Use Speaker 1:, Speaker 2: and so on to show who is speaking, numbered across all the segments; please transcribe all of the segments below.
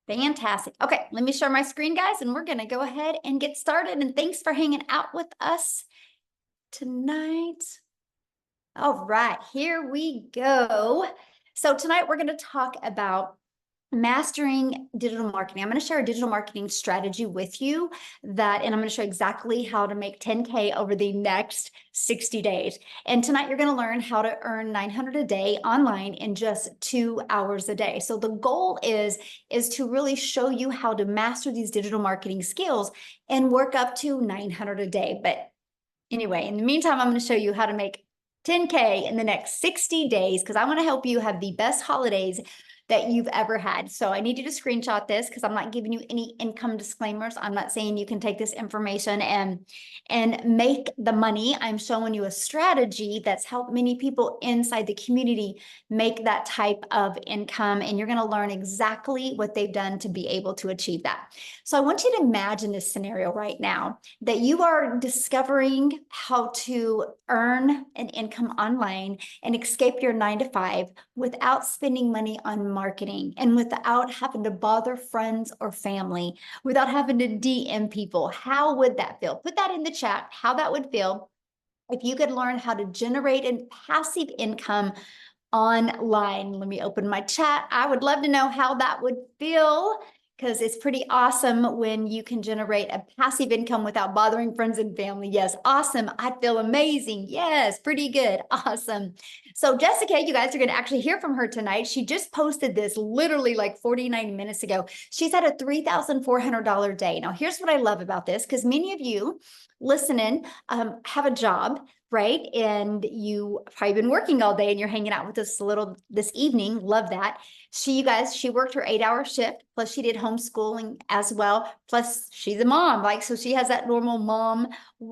Speaker 1: Fantastic. Okay, let me share my screen, guys, and we're going to go ahead and get started. And thanks for hanging out with us tonight. All right, here we go. So tonight we're going to talk about mastering digital marketing. I'm going to share a digital marketing strategy with you and I'm going to show exactly how to make 10K over the next 60 days. And tonight you're going to learn how to earn 900 a day online in just 2 hours a day. So the goal is to really show you how to master these digital marketing skills and work up to 900 a day. But anyway, in the meantime, I'm going to show you how to make 10K in the next 60 days because I want to help you have the best holidays that you've ever had. So I need you to screenshot this because I'm not giving you any income disclaimers. I'm not saying you can take this information and make the money. I'm showing you a strategy that's helped many people inside the community make that type of income. And you're going to learn exactly what they've done to be able to achieve that. So I want you to imagine this scenario right now that you are discovering how to earn an income online and escape your 9 to 5 without spending money on marketing and without having to bother friends or family, without having to DM people. How would that feel? Put that in the chat, how that would feel if you could learn how to generate a passive income online. Let me open my chat. I would love to know how that would feel because it's pretty awesome when you can generate a passive income without bothering friends and family. Yes, awesome. I feel amazing. Yes, pretty good. Awesome. So Jessica, you guys are going to actually hear from her tonight. She just posted this literally like 49 minutes ago. She's at a $3,400 day. Now, here's what I love about this, because many of you listening have a job, right? And you probably been working all day and you're hanging out with us this evening. Love that. She worked her 8-hour shift, plus she did homeschooling as well. Plus she's a mom, so she has that normal mom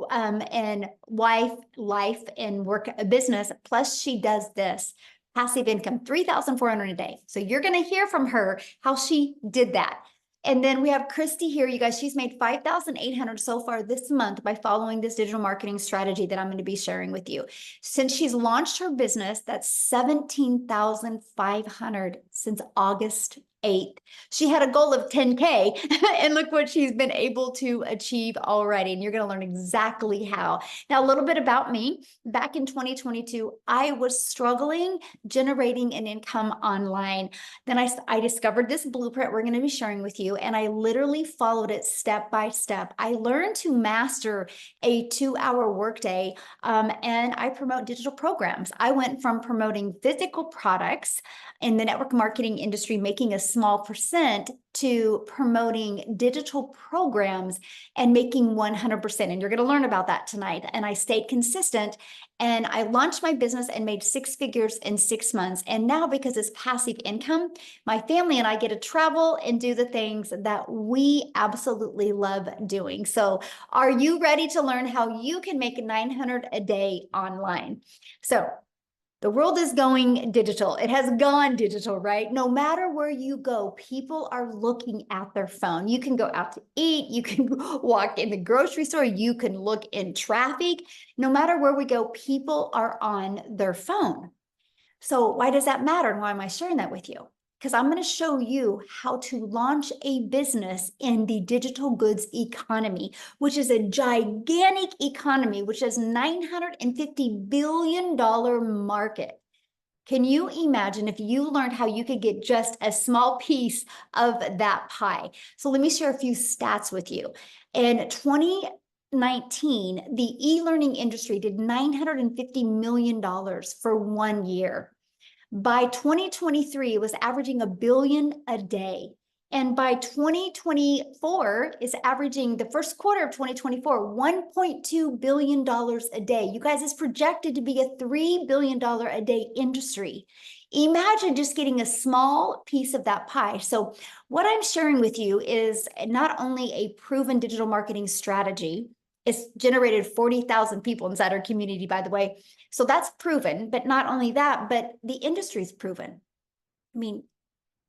Speaker 1: and wife life and work a business. Plus she does this passive income, 3,400 a day. So you're going to hear from her how she did that. And then we have Christy here, you guys. She's made 5,800 so far this month by following this digital marketing strategy that I'm going to be sharing with you. Since she's launched her business, that's 17,500 since August 8th. She had a goal of 10K and look what she's been able to achieve already. And you're going to learn exactly how. Now, a little bit about me. Back in 2022, I was struggling generating an income online. Then I discovered this blueprint we're going to be sharing with you, and I literally followed it step by step. I learned to master a 2-hour workday, and I promote digital programs. I went from promoting physical products in the network marketing industry, making a small percent, to promoting digital programs and making 100%. And you're going to learn about that tonight. And I stayed consistent and I launched my business and made 6 figures in 6 months. And now, because it's passive income, my family and I get to travel and do the things that we absolutely love doing. So are you ready to learn how you can make 900 a day online? So the world is going digital. It has gone digital, right? No matter where you go, people are looking at their phone. You can go out to eat. You can walk in the grocery store. You can look in traffic. No matter where we go, people are on their phone. So why does that matter? And why am I sharing that with you? Because I'm going to show you how to launch a business in the digital goods economy, which is a gigantic economy, which is $950 billion market. Can you imagine if you learned how you could get just a small piece of that pie? So let me share a few stats with you. In 2019, the e-learning industry did $950 million for 1 year. By 2023, it was averaging $1 billion a day. And by 2024, it's averaging, the first quarter of 2024, $1.2 billion a day. You guys, it's projected to be a $3 billion a day industry. Imagine just getting a small piece of that pie. So what I'm sharing with you is not only a proven digital marketing strategy. It's generated 40,000 people inside our community, by the way. So that's proven, but not only that, but the industry's proven. I mean,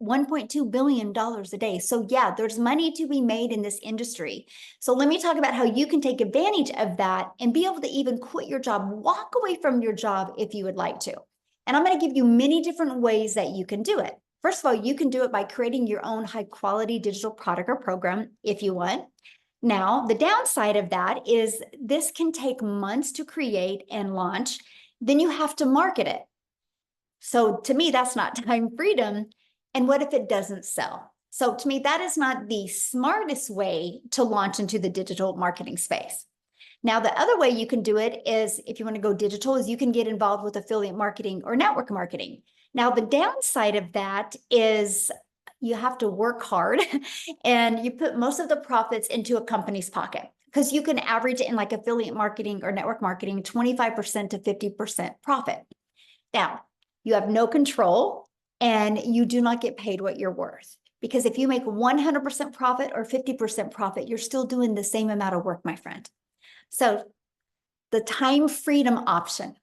Speaker 1: $1.2 billion a day. So yeah, there's money to be made in this industry. So let me talk about how you can take advantage of that and be able to even quit your job, walk away from your job if you would like to. And I'm going to give you many different ways that you can do it. First of all, you can do it by creating your own high quality digital product or program if you want. Now, the downside of that is this can take months to create and launch. Then you have to market it. So to me, that's not time freedom. And what if it doesn't sell? So to me, that is not the smartest way to launch into the digital marketing space. Now, the other way you can do it is, if you want to go digital, is you can get involved with affiliate marketing or network marketing. Now, the downside of that is you have to work hard and you put most of the profits into a company's pocket, because you can average in like affiliate marketing or network marketing 25% to 50% profit. Now, you have no control and you do not get paid what you're worth. Because if you make 100% profit or 50% profit, you're still doing the same amount of work, my friend. So the time freedom option,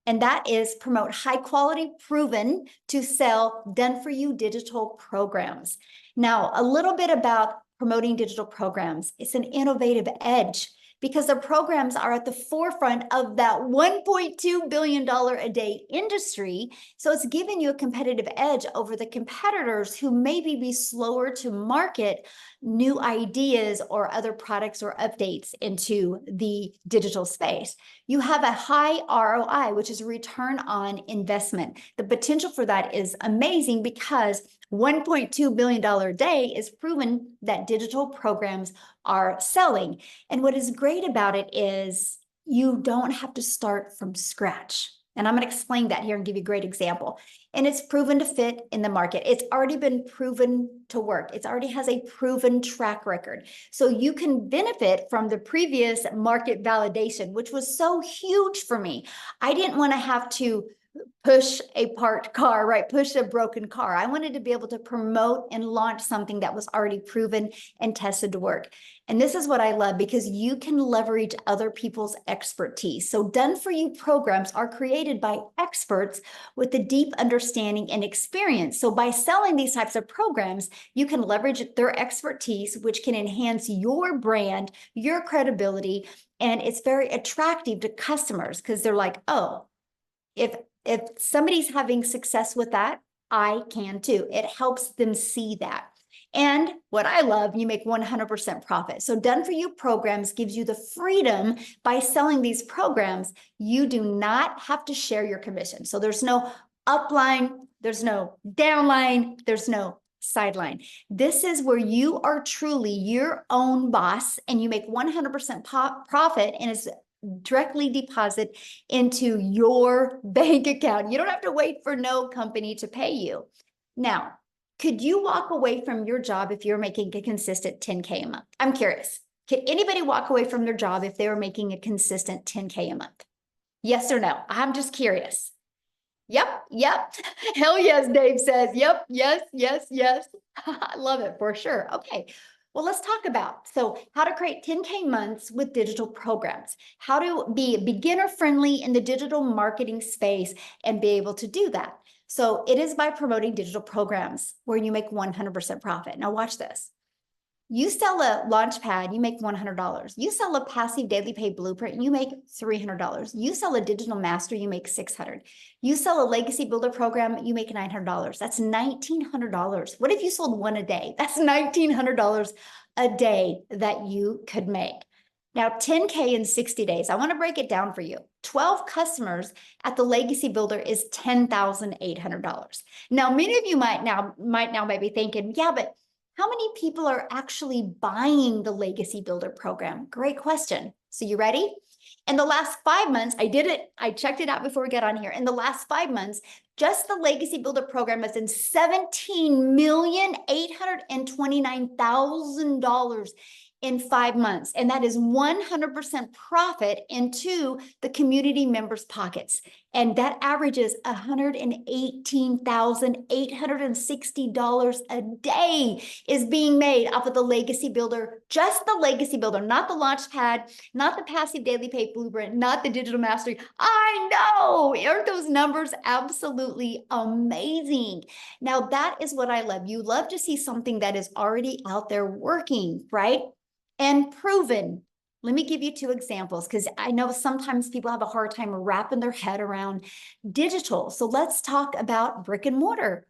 Speaker 1: and that is promote high quality, proven to sell, done for you digital programs. Now, a little bit about promoting digital programs. It's an innovative edge because the programs are at the forefront of that $1.2 billion a day industry. So it's giving you a competitive edge over the competitors who maybe be slower to market new ideas or other products or updates into the digital space. You have a high ROI, which is a return on investment. The potential for that is amazing because $1.2 billion a day is proven that digital programs are selling. And what is great about it is you don't have to start from scratch. And I'm going to explain that here and give you a great example. And it's proven to fit in the market. It's already been proven to work. It already has a proven track record. So you can benefit from the previous market validation, which was so huge for me. I didn't want to have to push a parked car, right? Push a broken car. I wanted to be able to promote and launch something that was already proven and tested to work. And this is what I love, because you can leverage other people's expertise. So done for you programs are created by experts with a deep understanding and experience. So by selling these types of programs, you can leverage their expertise, which can enhance your brand, your credibility, and it's very attractive to customers because they're like, oh, if somebody's having success with that, I can too. It helps them see that. And what I love, you make 100% profit. So done for you programs gives you the freedom by selling these programs. You do not have to share your commission. So there's no upline, there's no downline, there's no sideline. This is where you are truly your own boss and you make 100% profit, and it's directly deposit into your bank account. You don't have to wait for no company to pay you. Now, could you walk away from your job if you're making a consistent 10K a month? I'm curious. Could anybody walk away from their job if they were making a consistent 10K a month? Yes or no? I'm just curious. Yep. Hell yes, Dave says. Yep, yes. I love it for sure. Okay. Well, let's talk about how to create 10K months with digital programs, how to be beginner friendly in the digital marketing space and be able to do that. So it is by promoting digital programs where you make 100% profit. Now watch this. You sell a launch pad, you make $100. You sell a passive daily pay blueprint, you make $300. You sell a digital master, you make $600. You sell a legacy builder program, you make $900. That's $1,900. What if you sold one a day? That's $1,900 a day that you could make. Now, 10K in 60 days. I want to break it down for you. 12 customers at the Legacy Builder is $10,800. Now, many of you might now be thinking, yeah, but how many people are actually buying the Legacy Builder program? Great question. So you ready? In the last 5 months, I checked it out before we get on here. In the last 5 months, just the Legacy Builder program has been $17,829,000 in 5 months. And that is 100% profit into the community members' pockets. And that averages $118,860 a day is being made off of the Legacy Builder, just the Legacy Builder, not the Launchpad, not the Passive Daily Pay Blueprint, not the Digital Mastery. I know, aren't those numbers absolutely amazing? Now, that is what I love. You love to see something that is already out there working, right? And proven. Let me give you 2 examples because I know sometimes people have a hard time wrapping their head around digital. So let's talk about brick and mortar.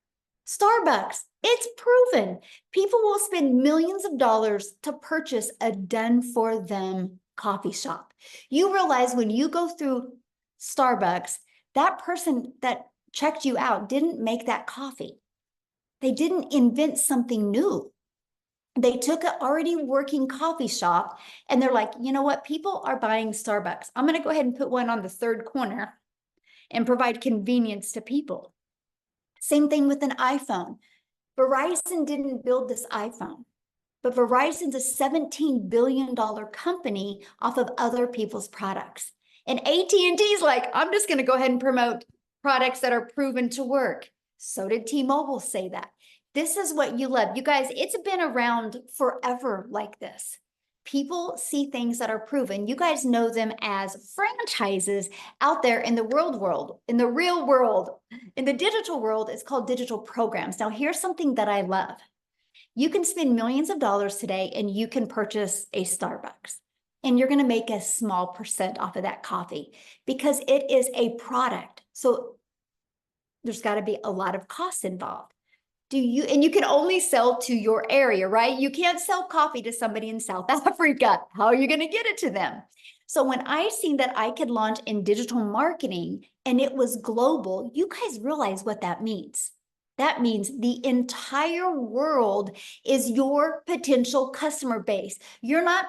Speaker 1: Starbucks, it's proven. People will spend millions of dollars to purchase a done for them coffee shop. You realize when you go through Starbucks, that person that checked you out didn't make that coffee. They didn't invent something new. They took an already working coffee shop and they're like, you know what? People are buying Starbucks. I'm going to go ahead and put one on the third corner and provide convenience to people. Same thing with an iPhone. Verizon didn't build this iPhone, but Verizon's a $17 billion company off of other people's products. And AT&T's like, I'm just going to go ahead and promote products that are proven to work. So did T-Mobile say that. This is what you love. You guys, it's been around forever like this. People see things that are proven. You guys know them as franchises out there in the world, in the real world. In the digital world, it's called digital programs. Now, here's something that I love. You can spend millions of dollars today and you can purchase a Starbucks. And you're going to make a small percent off of that coffee because it is a product. So there's got to be a lot of costs involved. And you can only sell to your area, right? You can't sell coffee to somebody in South Africa. How are you going to get it to them? So when I seen that I could launch in digital marketing and it was global, you guys realize what that means. That means the entire world is your potential customer base. You're not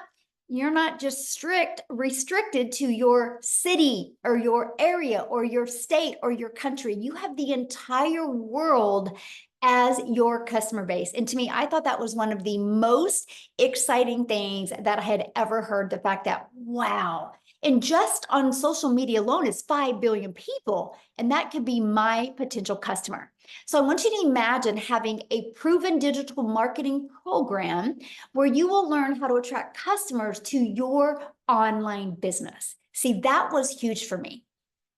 Speaker 1: just restricted to your city or your area or your state or your country. You have the entire world as your customer base. And to me, I thought that was one of the most exciting things that I had ever heard. The fact that, wow, and just on social media alone is 5 billion people, and that could be my potential customer. So I want you to imagine having a proven digital marketing program where you will learn how to attract customers to your online business. See, that was huge for me,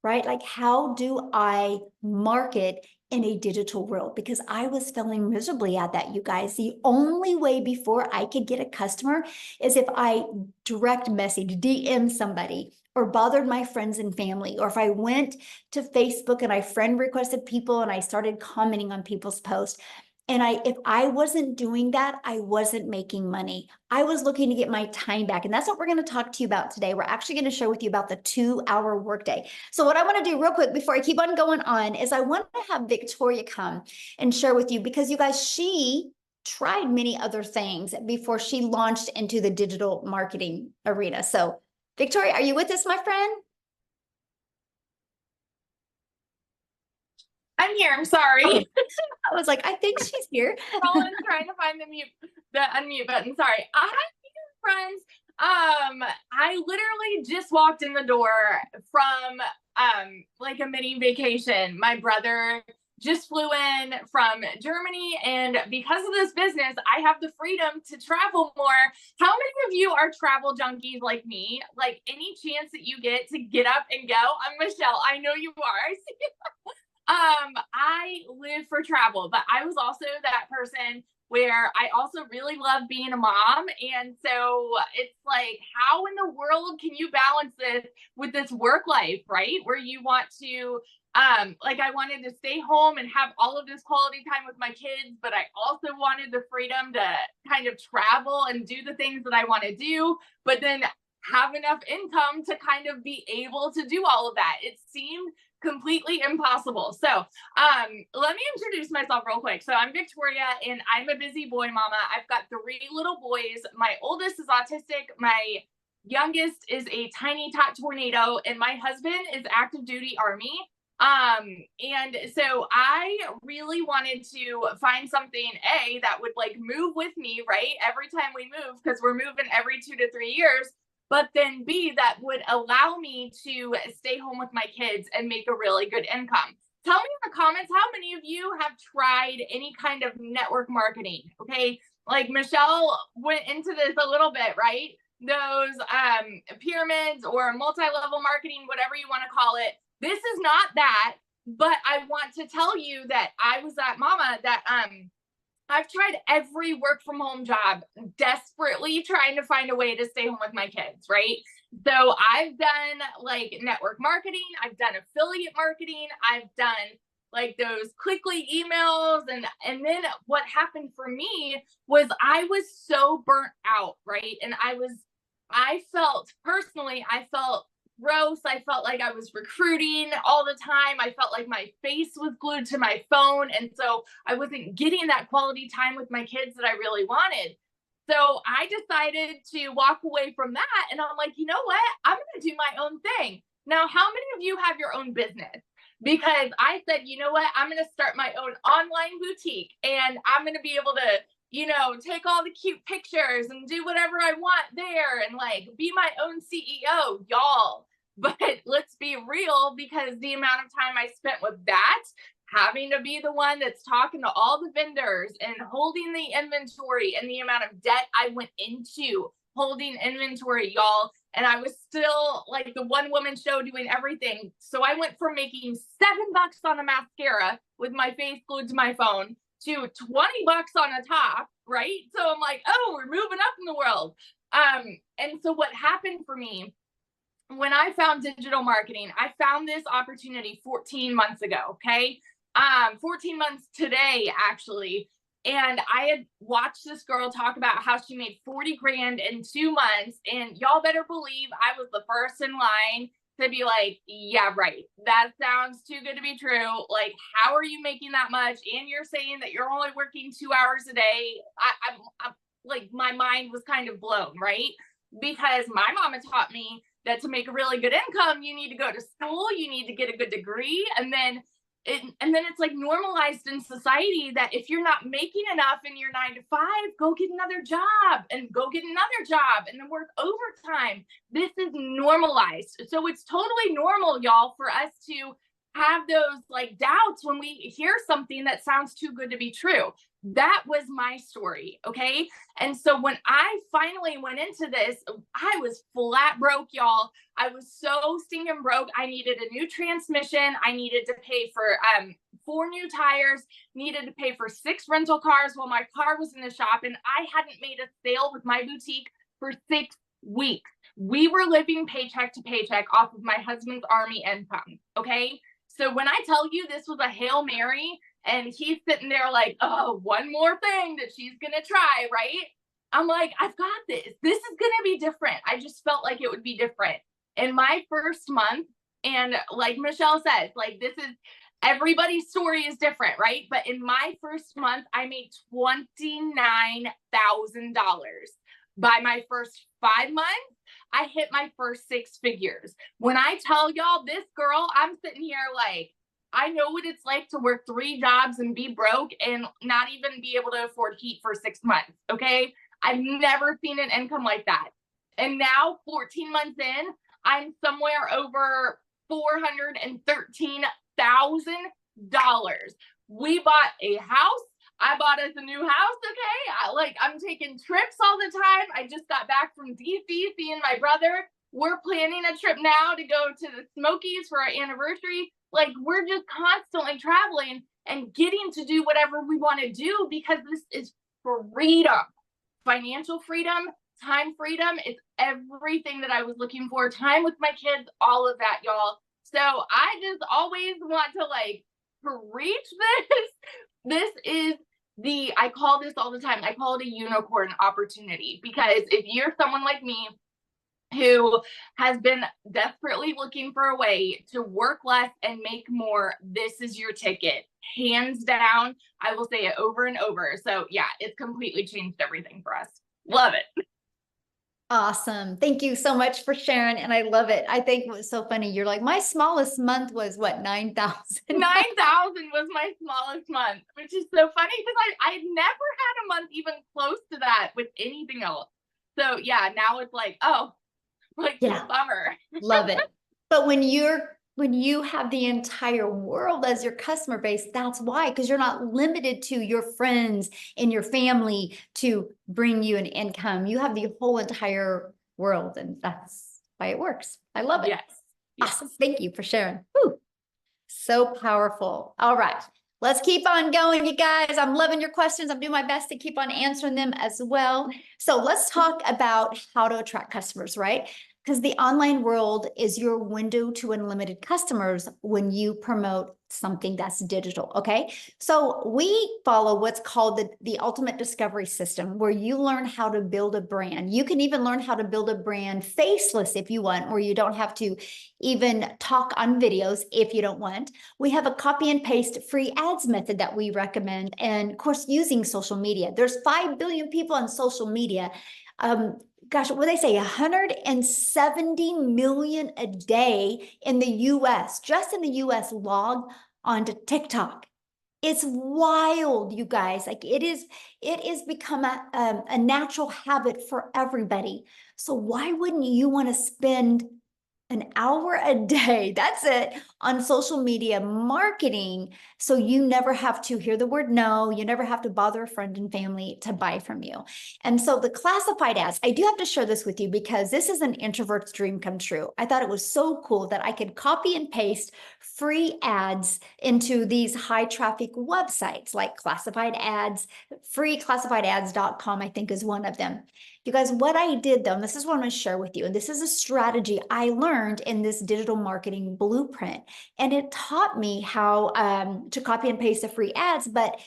Speaker 1: right? Like, how do I market in a digital world? Because I was failing miserably at that, you guys. The only way before I could get a customer is if I direct message, DM somebody, or bothered my friends and family, or if I went to Facebook and I friend requested people and I started commenting on people's posts. And if I wasn't doing that, I wasn't making money. I was looking to get my time back. And that's what we're going to talk to you about today. We're actually going to share with you about the 2-hour workday. So what I want to do real quick before I keep on going on is I want to have Victoria come and share with you, because you guys, she tried many other things before she launched into the digital marketing arena. So Victoria, are you with us, my friend?
Speaker 2: I'm here. I'm sorry.
Speaker 1: Okay. I was like, I think she's here.
Speaker 2: Roland's trying to find the unmute button. Sorry. I have friends. I literally just walked in the door from like a mini vacation. My brother just flew in from Germany, and because of this business, I have the freedom to travel more. How many of you are travel junkies like me? Like, any chance that you get to get up and go? I'm Michelle. I know you are. I see you. I live for travel, but I was also that person where I also really love being a mom. And so it's like, how in the world can you balance this with this work life, right? Where you want to, like, I wanted to stay home and have all of this quality time with my kids, but I also wanted the freedom to kind of travel and do the things that I want to do, but then have enough income to kind of be able to do all of that. It seemed completely impossible. So let me introduce myself real quick. So I'm Victoria, and I'm a busy boy mama. I've got 3 little boys. My oldest is autistic. My youngest is a tiny tot tornado, and my husband is active duty Army. And so I really wanted to find something that would like move with me, right? Every time we move, because we're moving every 2 to 3 years. But then B, that would allow me to stay home with my kids and make a really good income. Tell me in the comments, how many of you have tried any kind of network marketing? Okay. Like Michelle went into this a little bit, right? Those pyramids or multi-level marketing, whatever you want to call it. This is not that, but I want to tell you that I was that mama that I've tried every work from home job, desperately trying to find a way to stay home with my kids, right? So I've done like network marketing, I've done affiliate marketing, I've done like those quickly emails. And then what happened for me was I was so burnt out, right? And I felt personally, I felt gross. I felt like I was recruiting all the time. I felt like my face was glued to my phone. And so I wasn't getting that quality time with my kids that I really wanted. So I decided to walk away from that. And I'm like, you know what? I'm going to do my own thing. Now, how many of you have your own business? Because I said, you know what? I'm going to start my own online boutique and I'm going to be able to, take all the cute pictures and do whatever I want there and like be my own CEO, y'all. But let's be real, because the amount of time I spent with that, having to be the one that's talking to all the vendors and holding the inventory, and the amount of debt I went into holding inventory, y'all. And I was still like the one woman show doing everything. So I went from making $7 on a mascara with my face glued to my phone to $20 on a top, right? So I'm like, oh, we're moving up in the world. And so what happened for me when I found digital marketing, I found this opportunity 14 months ago. Okay. 14 months today, actually. And I had watched this girl talk about how she made 40 grand in 2 months. And y'all better believe I was the first in line to be like, yeah, right. That sounds too good to be true. Like, how are you making that much? And you're saying that you're only working 2 hours a day. I'm like, my mind was kind of blown, right? Because my mama taught me that to make a really good income, you need to go to school, you need to get a good degree, and then it's like normalized in society that if you're not making enough in your 9 to 5, go get another job and go get another job and then work overtime. This is normalized. So it's totally normal, y'all, for us to have those like doubts when we hear something that sounds too good to be true. That was my story. Okay. And so when I finally went into this, I was flat broke, y'all. I was so stinking broke. I needed a new transmission. I needed to pay for 4 new tires, needed to pay for 6 rental cars while my car was in the shop. And I hadn't made a sale with my boutique for 6 weeks. We were living paycheck to paycheck off of my husband's Army income. Okay. So when I tell you this was a Hail Mary, and he's sitting there like, oh, one more thing that she's going to try, right? I'm like, I've got this. This is going to be different. I just felt like it would be different. In my first month, and like Michelle says, like this is, everybody's story is different, right? But in my first month, I made $29,000. By my first 5 months, I hit my first 6 figures. When I tell y'all this girl, I'm sitting here like, I know what it's like to work 3 jobs and be broke and not even be able to afford heat for 6 months. Okay. I've never seen an income like that. And now 14 months in, I'm somewhere over $413,000. We bought a house. I bought us a new house. Okay. I'm taking trips all the time. I just got back from DC seeing my brother. We're planning a trip now to go to the Smokies for our anniversary. Like, we're just constantly traveling and getting to do whatever we want to do, because this is freedom, financial freedom, time freedom. It's everything that I was looking for. Time with my kids, all of that, y'all. So I just always want to like preach this. This is I call this all the time, I call it a unicorn opportunity, because if you're someone like me who has been desperately looking for a way to work less and make more, this is your ticket. Hands down. I will say it over and over. So yeah, it's completely changed everything for us. Love it.
Speaker 1: Awesome. Thank you so much for sharing. And I love it. I think it was so funny. You're like, my smallest month was what, 9,000?
Speaker 2: 9,000 was my smallest month, which is so funny because I never had a month even close to that with anything else. So yeah, now it's like, oh, like,
Speaker 1: yeah,
Speaker 2: bummer.
Speaker 1: Love it. But when you have the entire world as your customer base, that's why, because you're not limited to your friends and your family to bring you an income. You have the whole entire world, and that's why it works. I love it.
Speaker 2: Yes.
Speaker 1: Awesome. Thank you for sharing. Whew. So powerful. All right. Let's keep on going, you guys. I'm loving your questions. I'm doing my best to keep on answering them as well. So let's talk about how to attract customers, right? because the online world is your window to unlimited customers when you promote something that's digital, okay? So we follow what's called the ultimate discovery system, where you learn how to build a brand. You can even learn how to build a brand faceless if you want, or you don't have to even talk on videos if you don't want. We have a copy and paste free ads method that we recommend, and of course, using social media. There's 5 billion people on social media. Gosh, what they say, 170 million a day in the US, just in the US, log onto TikTok. It's wild, you guys. Like it is become a natural habit for everybody. So why wouldn't you want to spend an hour a day, that's it, on social media marketing, so you never have to hear the word no, you never have to bother a friend and family to buy from you. And so the classified ads, I do have to share this with you because this is an introvert's dream come true. I thought it was so cool that I could copy and paste free ads into these high traffic websites like classified ads. Freeclassifiedads.com, I think, is one of them. You guys, what I did though, and this is what I'm going to share with you, and this is a strategy I learned in this digital marketing blueprint, and it taught me how to copy and paste the free ads, but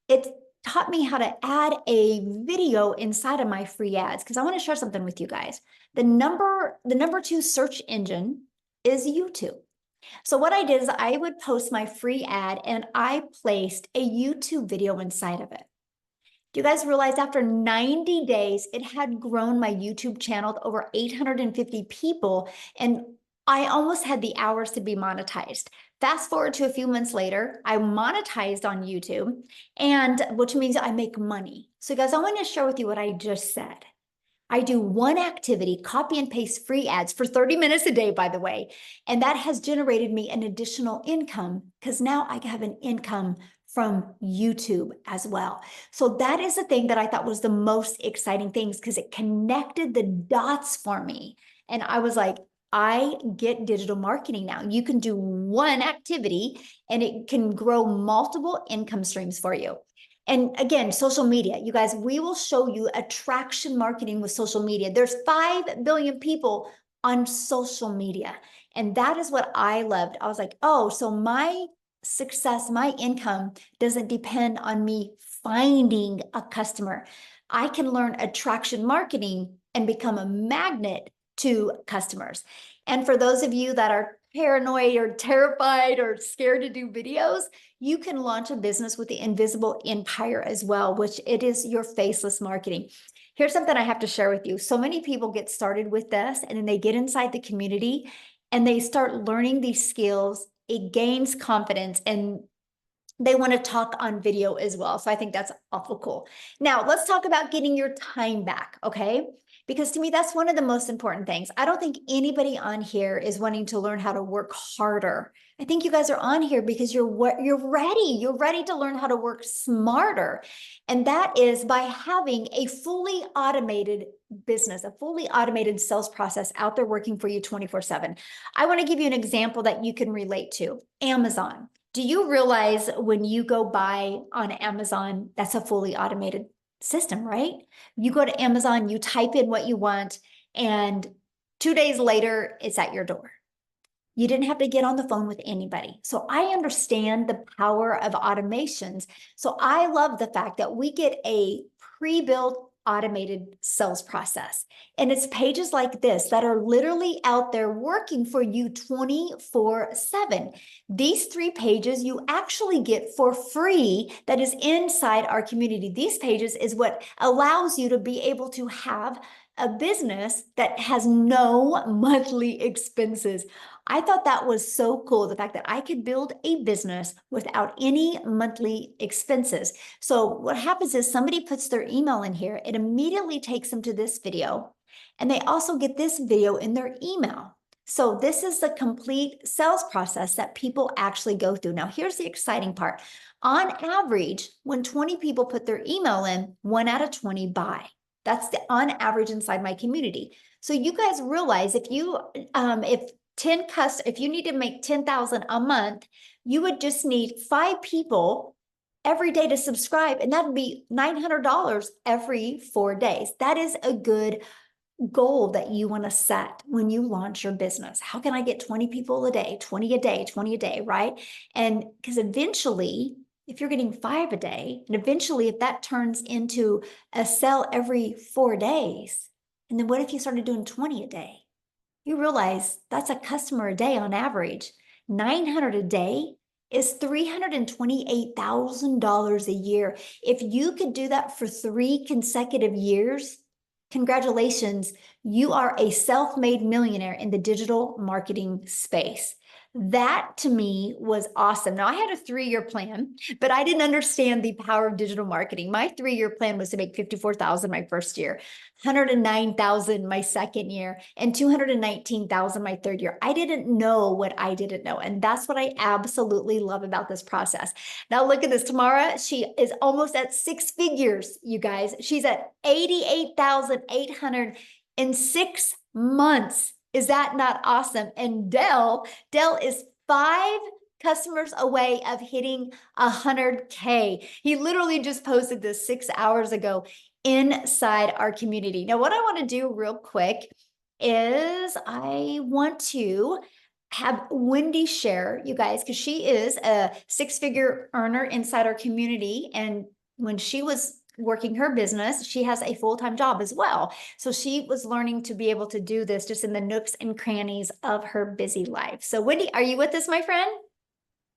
Speaker 1: it taught me how to add a video inside of my free ads, because I want to share something with you guys. The number 2 search engine is YouTube. So what I did is I would post my free ad and I placed a YouTube video inside of it. Do you guys realize after 90 days, it had grown my YouTube channel to over 850 people, and I almost had the hours to be monetized. Fast forward to a few months later, I monetized on YouTube, and which means I make money. So guys, I want to share with you what I just said. I do one activity, copy and paste free ads for 30 minutes a day, by the way, and that has generated me an additional income, because now I have an income from YouTube as well. So that is the thing that I thought was the most exciting things, because it connected the dots for me. And I was like, I get digital marketing now. You can do one activity and it can grow multiple income streams for you. And again, social media, you guys, we will show you attraction marketing with social media. There's 5 billion people on social media. And that is what I loved. I was like, oh, so my success, my income doesn't depend on me finding a customer. I can learn attraction marketing and become a magnet to customers. And for those of you that are paranoid or terrified or scared to do videos, you can launch a business with the Invisible Empire as well, which it is your faceless marketing. Here's something I have to share with you. So many people get started with this and then they get inside the community and they start learning these skills. It gains confidence and they want to talk on video as well. So I think that's awful cool. Now let's talk about getting your time back, okay? Because to me, that's one of the most important things. I don't think anybody on here is wanting to learn how to work harder. I think you guys are on here because you're ready. You're ready to learn how to work smarter. And that is by having a fully automated business, a fully automated sales process out there working for you 24/7. I want to give you an example that you can relate to. Amazon. Do you realize when you go buy on Amazon, that's a fully automated system, right? You go to Amazon, you type in what you want, and 2 days later, it's at your door. You didn't have to get on the phone with anybody. So I understand the power of automations. So I love the fact that we get a pre-built automated sales process. And it's pages like this that are literally out there working for you 24/7. These 3 pages you actually get for free that is inside our community. These pages is what allows you to be able to have a business that has no monthly expenses. I thought that was so cool, the fact that I could build a business without any monthly expenses. So what happens is somebody puts their email in here, it immediately takes them to this video, and they also get this video in their email. So this is the complete sales process that people actually go through. Now, here's the exciting part. On average, when 20 people put their email in, 1 out of 20 buy. That's the on average inside my community. So you guys realize if you if you need to make 10,000 a month, you would just need 5 people every day to subscribe, and that would be $900 every 4 days. That is a good goal that you want to set when you launch your business. How can I get 20 people a day, 20 a day, 20 a day, right? And because eventually, if you're getting 5 a day, and eventually if that turns into a sell every 4 days, and then what if you started doing 20 a day? You realize that's a customer a day on average. 900 a day is $328,000 a year. If you could do that for 3 consecutive years, congratulations, you are a self-made millionaire in the digital marketing space. That to me was awesome. Now I had a 3-year plan, but I didn't understand the power of digital marketing. My 3-year plan was to make 54,000 my first year, 109,000 my second year, and 219,000 my third year. I didn't know what I didn't know. And that's what I absolutely love about this process. Now look at this. Tamara, she is almost at 6 figures, you guys. She's at 88,800 in 6 months. Is that not awesome? And Dell is 5 customers away of hitting 100K. He literally just posted this 6 hours ago inside our community. Now, what I want to do real quick is I want to have Wendy share, you guys, because she is a 6-figure earner inside our community. And when she was working her business, she has a full-time job as well. So she was learning to be able to do this just in the nooks and crannies of her busy life. So Wendy, are you with us, my friend?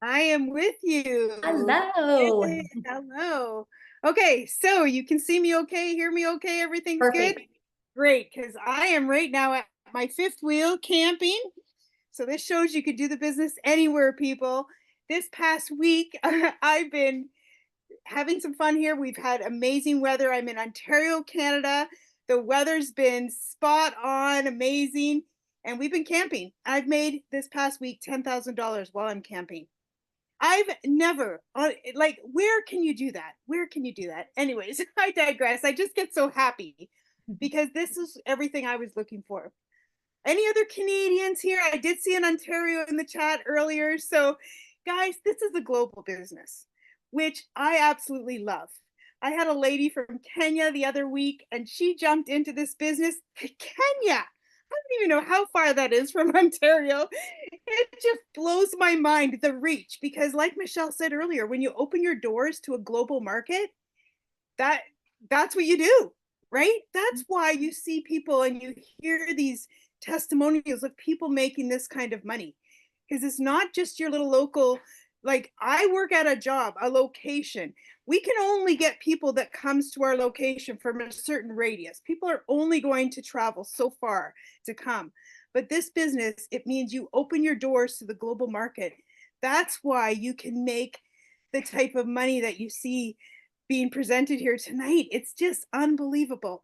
Speaker 3: I am with you.
Speaker 1: Hello.
Speaker 3: Yay, hello. Okay, so you can see me okay, hear me okay, everything's
Speaker 1: Perfect.
Speaker 3: good? Great, because I am right now at my 5th wheel camping. So this shows you could do the business anywhere, people. This past week, I've been having some fun here. We've had amazing weather. I'm in Ontario, Canada. The weather's been spot on, amazing. And we've been camping. I've made this past week $10,000 while I'm camping. I've never, like, where can you do that? Where can you do that? Anyways, I digress. I just get so happy because this is everything I was looking for. Any other Canadians here? I did see an Ontario in the chat earlier. So, guys, this is a global business, which I absolutely love. I had a lady from Kenya the other week, and she jumped into this business. Kenya! I don't even know how far that is from Ontario. It just blows my mind, the reach, because like Michelle said earlier, when you open your doors to a global market, that that's what you do, right? That's why you see people and you hear these testimonials of people making this kind of money, because it's not just your little local. Like, I work at a job, a location. We can only get people that comes to our location from a certain radius. People are only going to travel so far to come. But this business, it means you open your doors to the global market. That's why you can make the type of money that you see being presented here tonight. It's just unbelievable.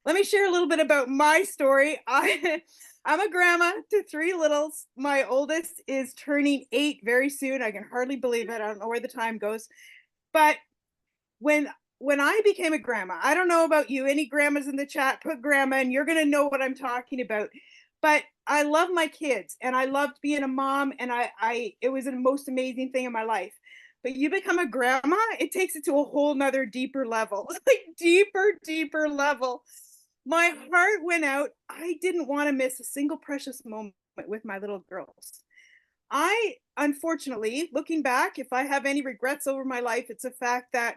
Speaker 3: Let me share a little bit about my story. I'm a grandma to 3 littles. My oldest is turning 8 very soon. I can hardly believe it. I don't know where the time goes. But when I became a grandma, I don't know about you, any grandmas in the chat, put grandma and you're going to know what I'm talking about. But I love my kids and I loved being a mom, and it was the most amazing thing in my life. But you become a grandma, it takes it to a whole nother deeper level, like deeper level. My heart went out. I didn't want to miss a single precious moment with my little girls. I, unfortunately, looking back, if I have any regrets over my life, it's the fact that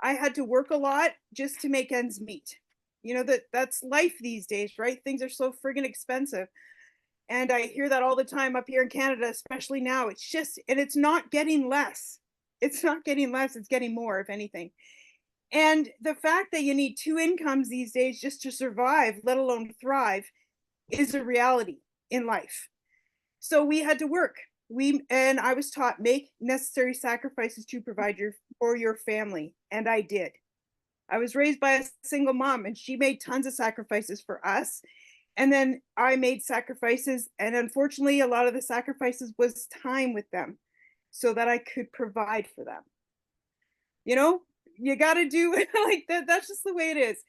Speaker 3: I had to work a lot just to make ends meet. You know, that's life these days, right? Things are so friggin' expensive. And I hear that all the time up here in Canada, especially now. It's just, and it's not getting less. It's not getting less, it's getting more, if anything. And the fact that you need 2 incomes these days just to survive, let alone thrive, is a reality in life. So we had to work. And I was taught, make necessary sacrifices to provide for your family, and I did. I was raised by a single mom, and she made tons of sacrifices for us. And then I made sacrifices, and unfortunately, a lot of the sacrifices was time with them so that I could provide for them. You know, you got to do like that. That's just the way it is.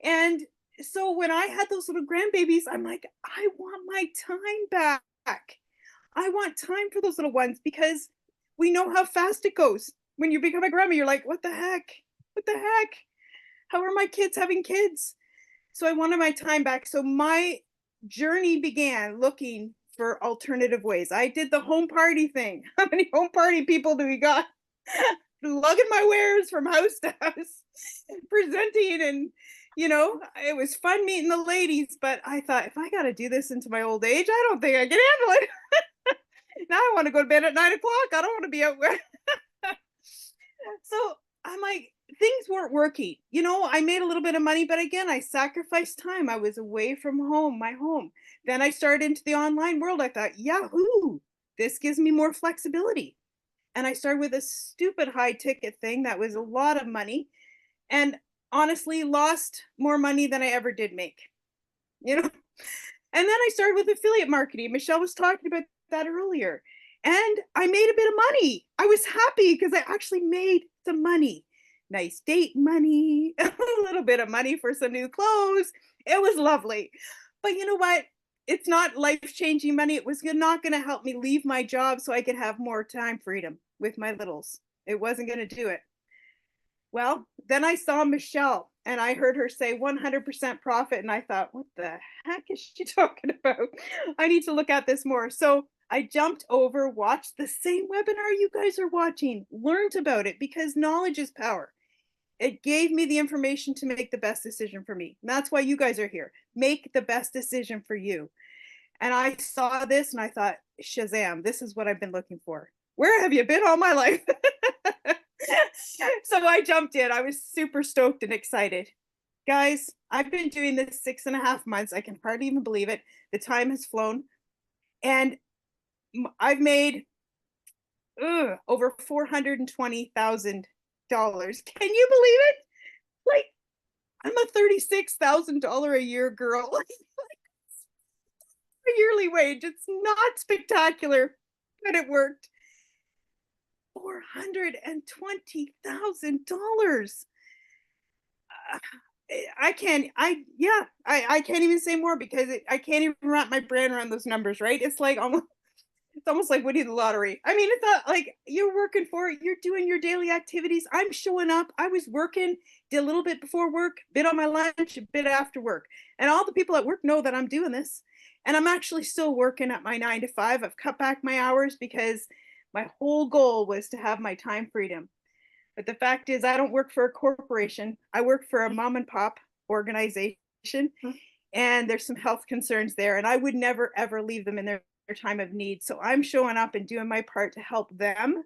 Speaker 3: And so when I had those little grandbabies, I'm like, I want my time back. I want time for those little ones, because we know how fast it goes. When you become a grandma, you're like, what the heck? What the heck? How are my kids having kids? So I wanted my time back. So my journey began looking for alternative ways. I did the home party thing. How many home party people do we got? Lugging my wares from house to house, presenting, and it was fun meeting the ladies, but I thought, if I got to do this into my old age, I don't think I can handle it. Now I want to go to bed at 9 o'clock. I don't want to be out where. So I'm like, things weren't working. I made a little bit of money, but again, I sacrificed time. I was away from home, my home. Then I started into the online world. I thought, Yahoo, this gives me more flexibility. And I started with a stupid high ticket thing that was a lot of money, and honestly lost more money than I ever did make. And then I started with affiliate marketing. Michelle was talking about that earlier. And I made a bit of money. I was happy because I actually made some money. Nice date money, a little bit of money for some new clothes. It was lovely. But you know what? It's not life-changing money. It was not going to help me leave my job so I could have more time freedom with my littles. It wasn't going to do it. Well, then I saw Michelle and I heard her say 100% profit. And I thought, what the heck is she talking about? I need to look at this more. So I jumped over, watched the same webinar you guys are watching, learned about it, because knowledge is power. It gave me the information to make the best decision for me. And that's why you guys are here. Make the best decision for you. And I saw this and I thought, Shazam, this is what I've been looking for. Where have you been all my life? So I jumped in. I was super stoked and excited. Guys, I've been doing this 6.5 months. I can hardly even believe it. The time has flown. And I've made over $420,000. Can you believe it? Like, I'm a $36,000 a year girl. A yearly wage. It's not spectacular, but it worked. $420,000. I can't even say more because I can't even wrap my brain around those numbers, right? It's almost like winning the lottery. I mean, it's not like you're working for it. You're doing your daily activities. I'm showing up. I was working, did a little bit before work, bit on my lunch, a bit after work. And all the people at work know that I'm doing this. And I'm actually still working at my 9 to 5. I've cut back my hours because my whole goal was to have my time freedom. But the fact is, I don't work for a corporation. I work for a mom and pop organization, and there's some health concerns there. And I would never, ever leave them in their time of need. So I'm showing up and doing my part to help them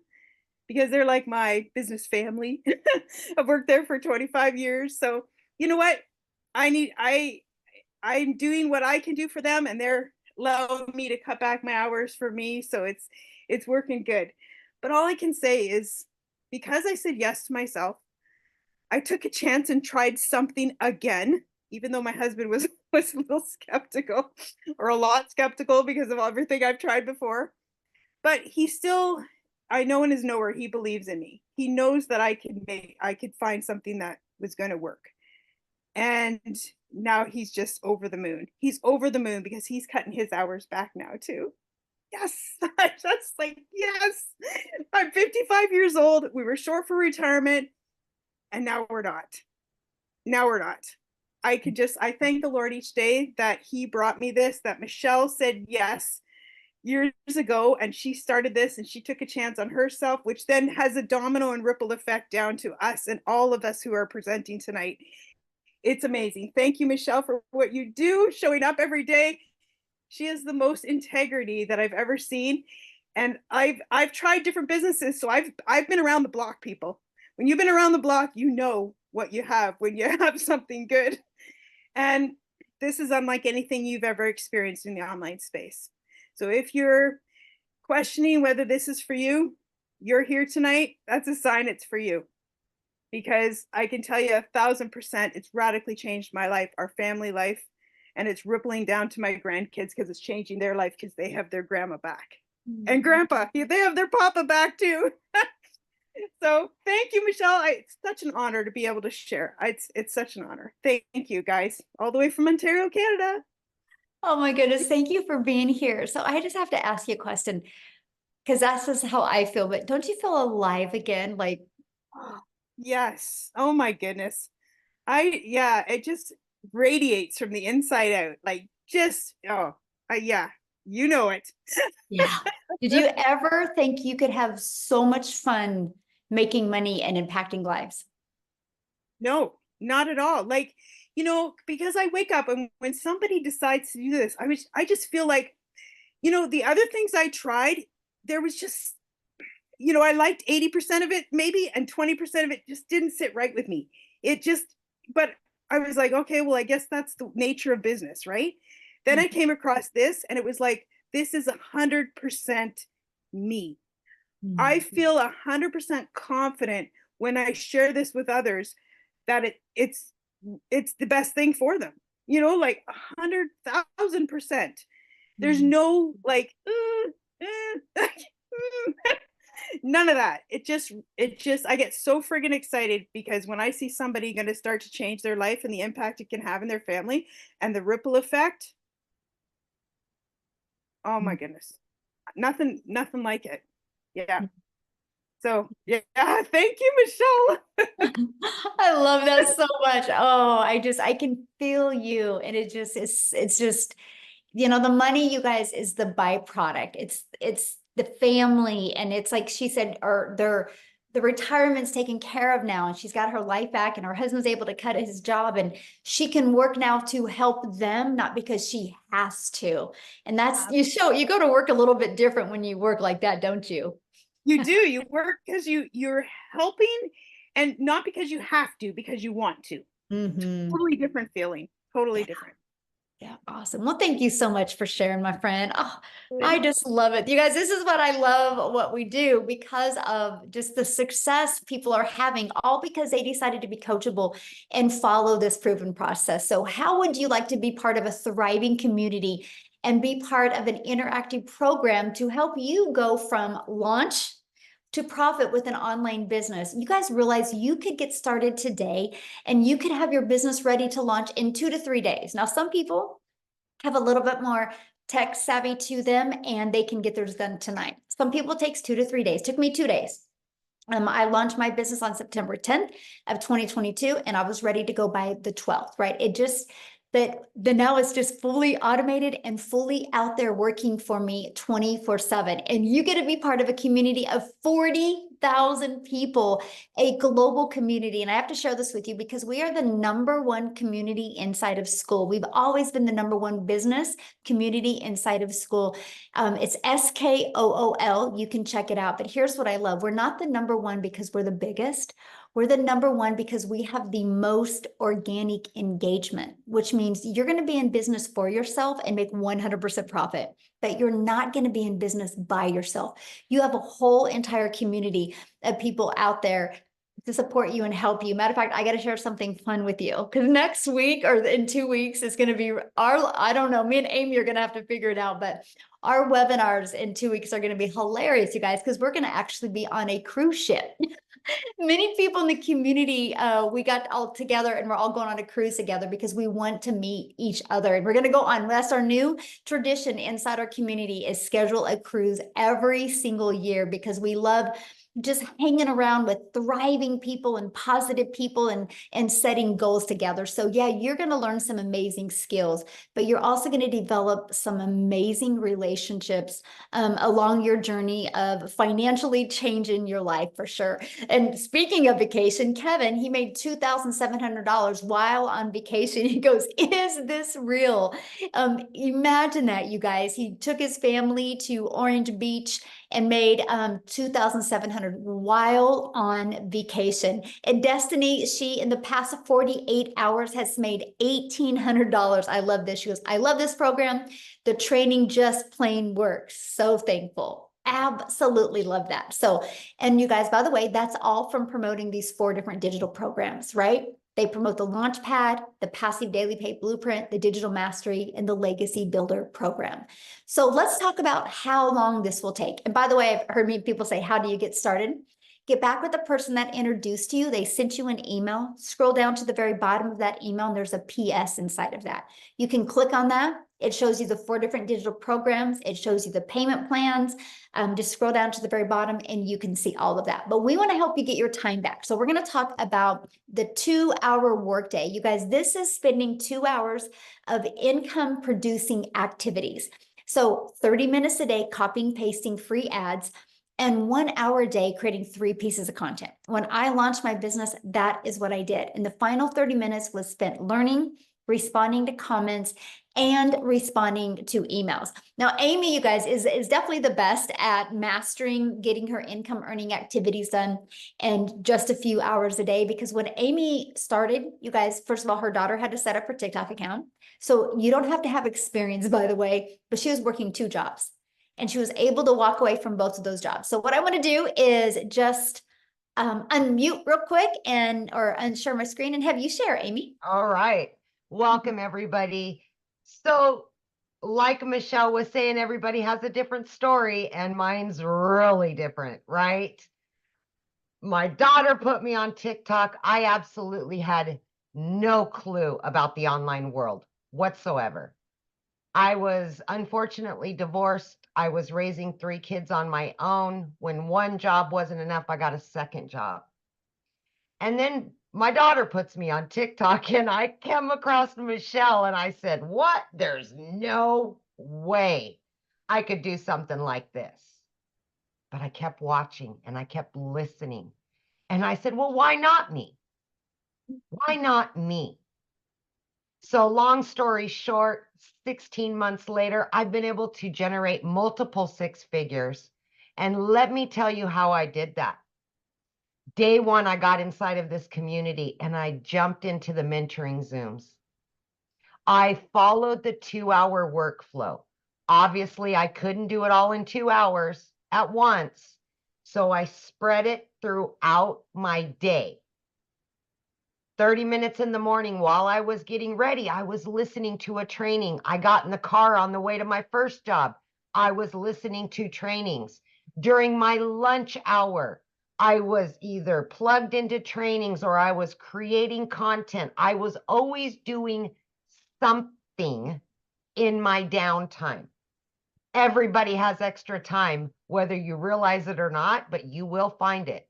Speaker 3: because they're like my business family. I've worked there for 25 years. So you know what? I'm doing what I can do for them, and they're allowing me to cut back my hours for me. So it's working good. But all I can say is, because I said yes to myself, I took a chance and tried something again, even though my husband was a little skeptical, or a lot skeptical because of everything I've tried before. But he still, I know in his knower, he believes in me. He knows that I could find something that was going to work. And now he's just over the moon. He's over the moon because he's cutting his hours back now too. Yes, just like, yes, I'm 55 years old. We were short for retirement, and now we're not. Now we're not. I thank the Lord each day that he brought me this, that Michelle said yes years ago, and she started this and she took a chance on herself, which then has a domino and ripple effect down to us and all of us who are presenting tonight. It's amazing. Thank you, Michelle, for what you do, showing up every day. She has the most integrity that I've ever seen. And I've tried different businesses. So I've been around the block, people. When you've been around the block, you know what you have when you have something good. And this is unlike anything you've ever experienced in the online space. So if you're questioning whether this is for you, you're here tonight, that's a sign it's for you. Because I can tell you 1,000%, it's radically changed my life, our family life. And it's rippling down to my grandkids because it's changing their life because they have their grandma back. And grandpa, they have their papa back too. So thank you, Michelle. It's such an honor to be able to share. It's such an honor. Thank you, guys, all the way from Ontario, Canada.
Speaker 1: Oh my goodness, thank you for being here. So I just have to ask you a question, because that's just how I feel. But don't you feel alive again? Like,
Speaker 3: Yes. Oh my goodness. It just, radiates from the inside out. Like just, oh, yeah, you know it.
Speaker 1: Yeah. Did you ever think you could have so much fun making money and impacting lives?
Speaker 3: No, not at all. Like, because I wake up and when somebody decides to do this, I just feel like, the other things I tried, there was just, I liked 80% of it maybe, and 20% of it just didn't sit right with me. It just, but I was like, okay, well, I guess that's the nature of business, right? Then I came across this and it was like, this is 100% me. I
Speaker 1: Mhm.
Speaker 3: feel 100% confident when I share this with others that it's the best thing for them. Like 100,000%. There's
Speaker 1: Mhm.
Speaker 3: no like, none of that. It just, I get so friggin' excited because when I see somebody going to start to change their life and the impact it can have in their family and the ripple effect, oh my goodness, nothing like it. Yeah. So yeah, thank you, Michelle.
Speaker 1: I love that so much. Oh, I can feel you. And it's just, the money, you guys, is the byproduct. It's the family. And it's like she said, or the retirement's taken care of now, and she's got her life back, and her husband's able to cut his job, and she can work now to help them, not because she has to. And that's, you go to work a little bit different when you work like that, don't you?
Speaker 3: You do. You work because you're helping, and not because you have to, because you want to.
Speaker 1: Mm-hmm.
Speaker 3: Totally different feeling. Totally different.
Speaker 1: Yeah, awesome. Well, thank you so much for sharing, my friend. Oh, I just love it. You guys, this is what I love what we do, because of just the success people are having, all because they decided to be coachable and follow this proven process. So how would you like to be part of a thriving community and be part of an interactive program to help you go from launch to profit with an online business? You guys realize you could get started today and you could have your business ready to launch in 2 to 3 days. Now, some people have a little bit more tech savvy to them and they can get theirs done tonight. Some people it takes 2 to 3 days. Took me 2 days. I launched my business on September 10th of 2022, and I was ready to go by the 12th, right? It just, that the now it's just fully automated and fully out there working for me 24/7. And you get to be part of a community of 40,000 people, a global community. And I have to share this with you because we are the #1 community inside of school. We've always been the #1 business community inside of school. It's SKOOL. You can check it out. But here's what I love. We're not the #1 because we're the biggest. We're the #1 because we have the most organic engagement, which means you're going to be in business for yourself and make 100% profit, but you're not going to be in business by yourself. You have a whole entire community of people out there to support you and help you. Matter of fact, I got to share something fun with you, because next week or in 2 weeks is going to be I don't know, me and Amy are going to have to figure it out, but our webinars in 2 weeks are going to be hilarious, you guys, because we're going to actually be on a cruise ship. Many people in the community, we got all together and we're all going on a cruise together because we want to meet each other. And we're going to go on. That's our new tradition inside our community, is schedule a cruise every single year, because we love just hanging around with thriving people and positive people and setting goals together. So yeah, you're going to learn some amazing skills, but you're also going to develop some amazing relationships along your journey of financially changing your life, for sure. And speaking of vacation, Kevin, he made $2,700 while on vacation. He goes, "Is this real?" Imagine that, you guys. He took his family to Orange Beach and made $2,700 while on vacation. And Destiny, she in the past 48 hours has made $1,800. I love this. She goes, "I love this program. The training just plain works." So thankful. Absolutely love that. So, and you guys, by the way, that's all from promoting these 4 different digital programs, right? They promote the Launchpad, the Passive Daily Pay Blueprint, the Digital Mastery, and the Legacy Builder program. So let's talk about how long this will take. And by the way, I've heard many people say, how do you get started? Get back with the person that introduced you. They sent you an email. Scroll down to the very bottom of that email, and there's a PS inside of that. You can click on that. It shows you the 4 different digital programs. It shows you the payment plans. Just scroll down to the very bottom and you can see all of that. But we want to help you get your time back. So we're going to talk about the 2-hour workday. You guys, this is spending 2 hours of income producing activities. So 30 minutes a day, copying, pasting free ads, and 1 hour a day creating 3 pieces of content. When I launched my business, that is what I did. And the final 30 minutes was spent learning, responding to comments, and responding to emails. Now, Amy, you guys, is definitely the best at mastering getting her income earning activities done in just a few hours a day. Because when Amy started, you guys, first of all, her daughter had to set up her TikTok account. So you don't have to have experience, by the way, but she was working 2 jobs and she was able to walk away from both of those jobs. So what I want to do is just unmute real quick or unshare my screen and have you share, Amy.
Speaker 4: All right. Welcome, everybody. So, like Michelle was saying, everybody has a different story, and mine's really different, right? My daughter put me on TikTok. I absolutely had no clue about the online world whatsoever. I was unfortunately divorced. I was raising 3 kids on my own. When one job wasn't enough, I got a second job. And then my daughter puts me on TikTok and I came across Michelle and I said, what? There's no way I could do something like this. But I kept watching and I kept listening. And I said, well, why not me? Why not me? So long story short, 16 months later, I've been able to generate multiple 6 figures. And let me tell you how I did that. Day 1, I got inside of this community and I jumped into the mentoring Zooms. I followed the 2-hour workflow. Obviously, I couldn't do it all in 2 hours at once. So I spread it throughout my day. 30 minutes in the morning while I was getting ready, I was listening to a training. I got in the car on the way to my first job. I was listening to trainings. During my lunch hour, I was either plugged into trainings or I was creating content. I was always doing something in my downtime. Everybody has extra time, whether you realize it or not, but you will find it.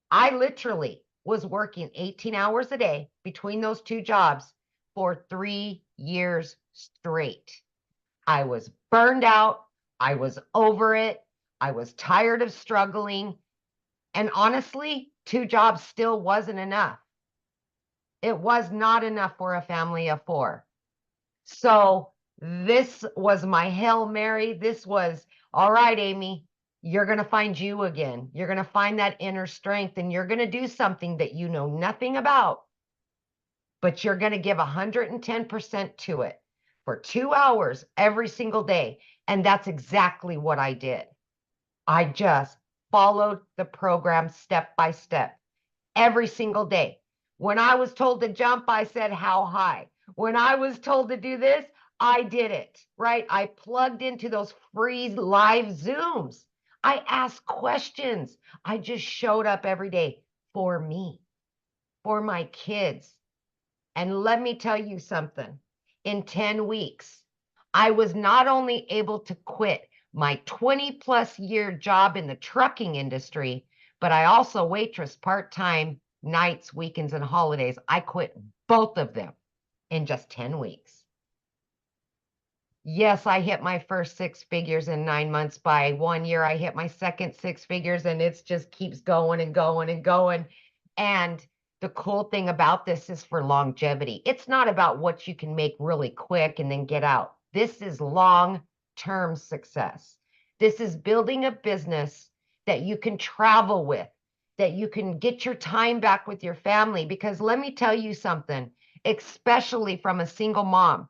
Speaker 4: I literally was working 18 hours a day between those 2 jobs for 3 years straight. I was burned out. I was over it. I was tired of struggling. And honestly, 2 jobs still wasn't enough. It was not enough for a family of 4. So this was my Hail Mary. This was, all right, Amy, you're going to find you again. You're going to find that inner strength and you're going to do something that you know nothing about, but you're going to give 110% to it for 2 hours every single day. And that's exactly what I did. I just followed the program step by step every single day. When I was told to jump, I said, how high? When I was told to do this, I did it, right? I plugged into those free live Zooms. I asked questions. I just showed up every day for me, for my kids. And let me tell you something. In 10 weeks, I was not only able to quit my 20+ year job in the trucking industry, but I also waitress part-time nights, weekends, and holidays. I quit both of them in just 10 weeks. Yes, I hit my first 6 figures in 9 months. By 1 year, I hit my second 6 figures, and it just keeps going and going and going. And the cool thing about this is for longevity. It's not about what you can make really quick and then get out. This is long-term success. This is building a business that you can travel with, that you can get your time back with your family. Because let me tell you something, especially from a single mom,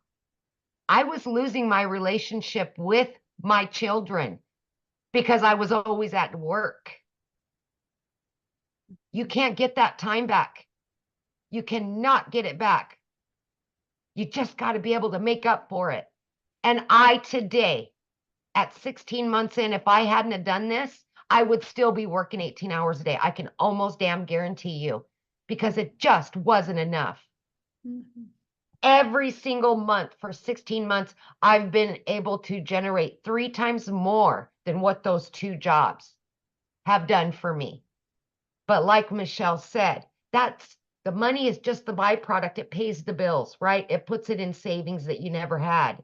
Speaker 4: I was losing my relationship with my children because I was always at work. You can't get that time back. You cannot get it back. You just got to be able to make up for it. And I today, at 16 months in, if I hadn't have done this, I would still be working 18 hours a day. I can almost damn guarantee you, because it just wasn't enough.
Speaker 1: Mhm.
Speaker 4: Every single month for 16 months, I've been able to generate 3 times more than what those 2 jobs have done for me. But like Michelle said, the money is just the byproduct. It pays the bills, right? It puts it in savings that you never had.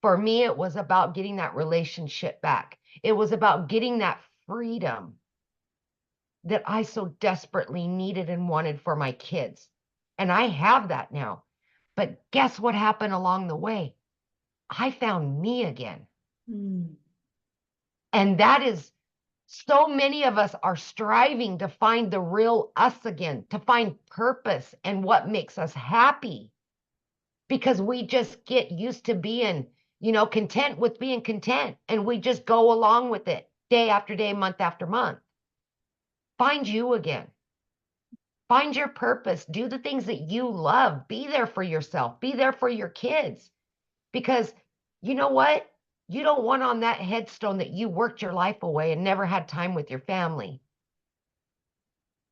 Speaker 4: For me, it was about getting that relationship back. It was about getting that freedom that I so desperately needed and wanted for my kids. And I have that now. But guess what happened along the way? I found me again.
Speaker 1: Mm.
Speaker 4: And that is, so many of us are striving to find the real us again, to find purpose and what makes us happy. Because we just get used to being, content with being content. And we just go along with it day after day, month after month. Find you again. Find your purpose. Do the things that you love. Be there for yourself. Be there for your kids. Because you know what? You don't want on that headstone that you worked your life away and never had time with your family.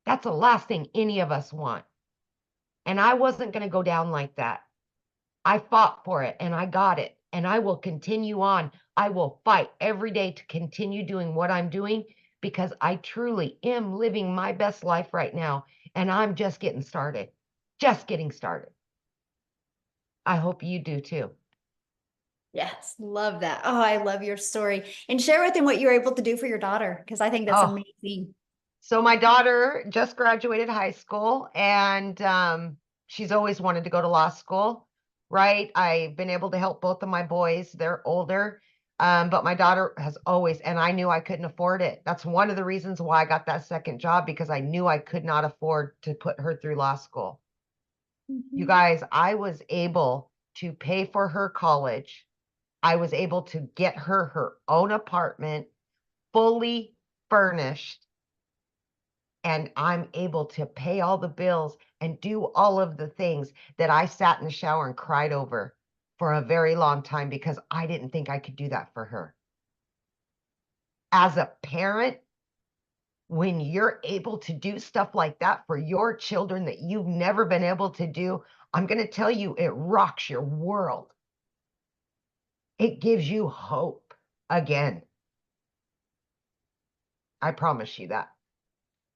Speaker 4: That's the last thing any of us want. And I wasn't going to go down like that. I fought for it and I got it. And I will continue on. I will fight every day to continue doing what I'm doing, because I truly am living my best life right now. And I'm just getting started. Just getting started. I hope you do too.
Speaker 1: Yes, love that. Oh, I love your story. And share with them what you were able to do for your daughter, because I think that's
Speaker 4: Oh.
Speaker 1: amazing.
Speaker 4: So my daughter just graduated high school, and she's always wanted to go to law school, right? I've been able to help both of my boys. They're older, but my daughter has always, and I knew I couldn't afford it. That's one of the reasons why I got that second job, because I knew I could not afford to put her through law school. You
Speaker 1: Mhm.
Speaker 4: guys, I was able to pay for her college. I was able to get her own apartment, fully furnished. And I'm able to pay all the bills and do all of the things that I sat in the shower and cried over for a very long time, because I didn't think I could do that for her. As a parent, when you're able to do stuff like that for your children that you've never been able to do, I'm going to tell you, it rocks your world. It gives you hope again. I promise you that.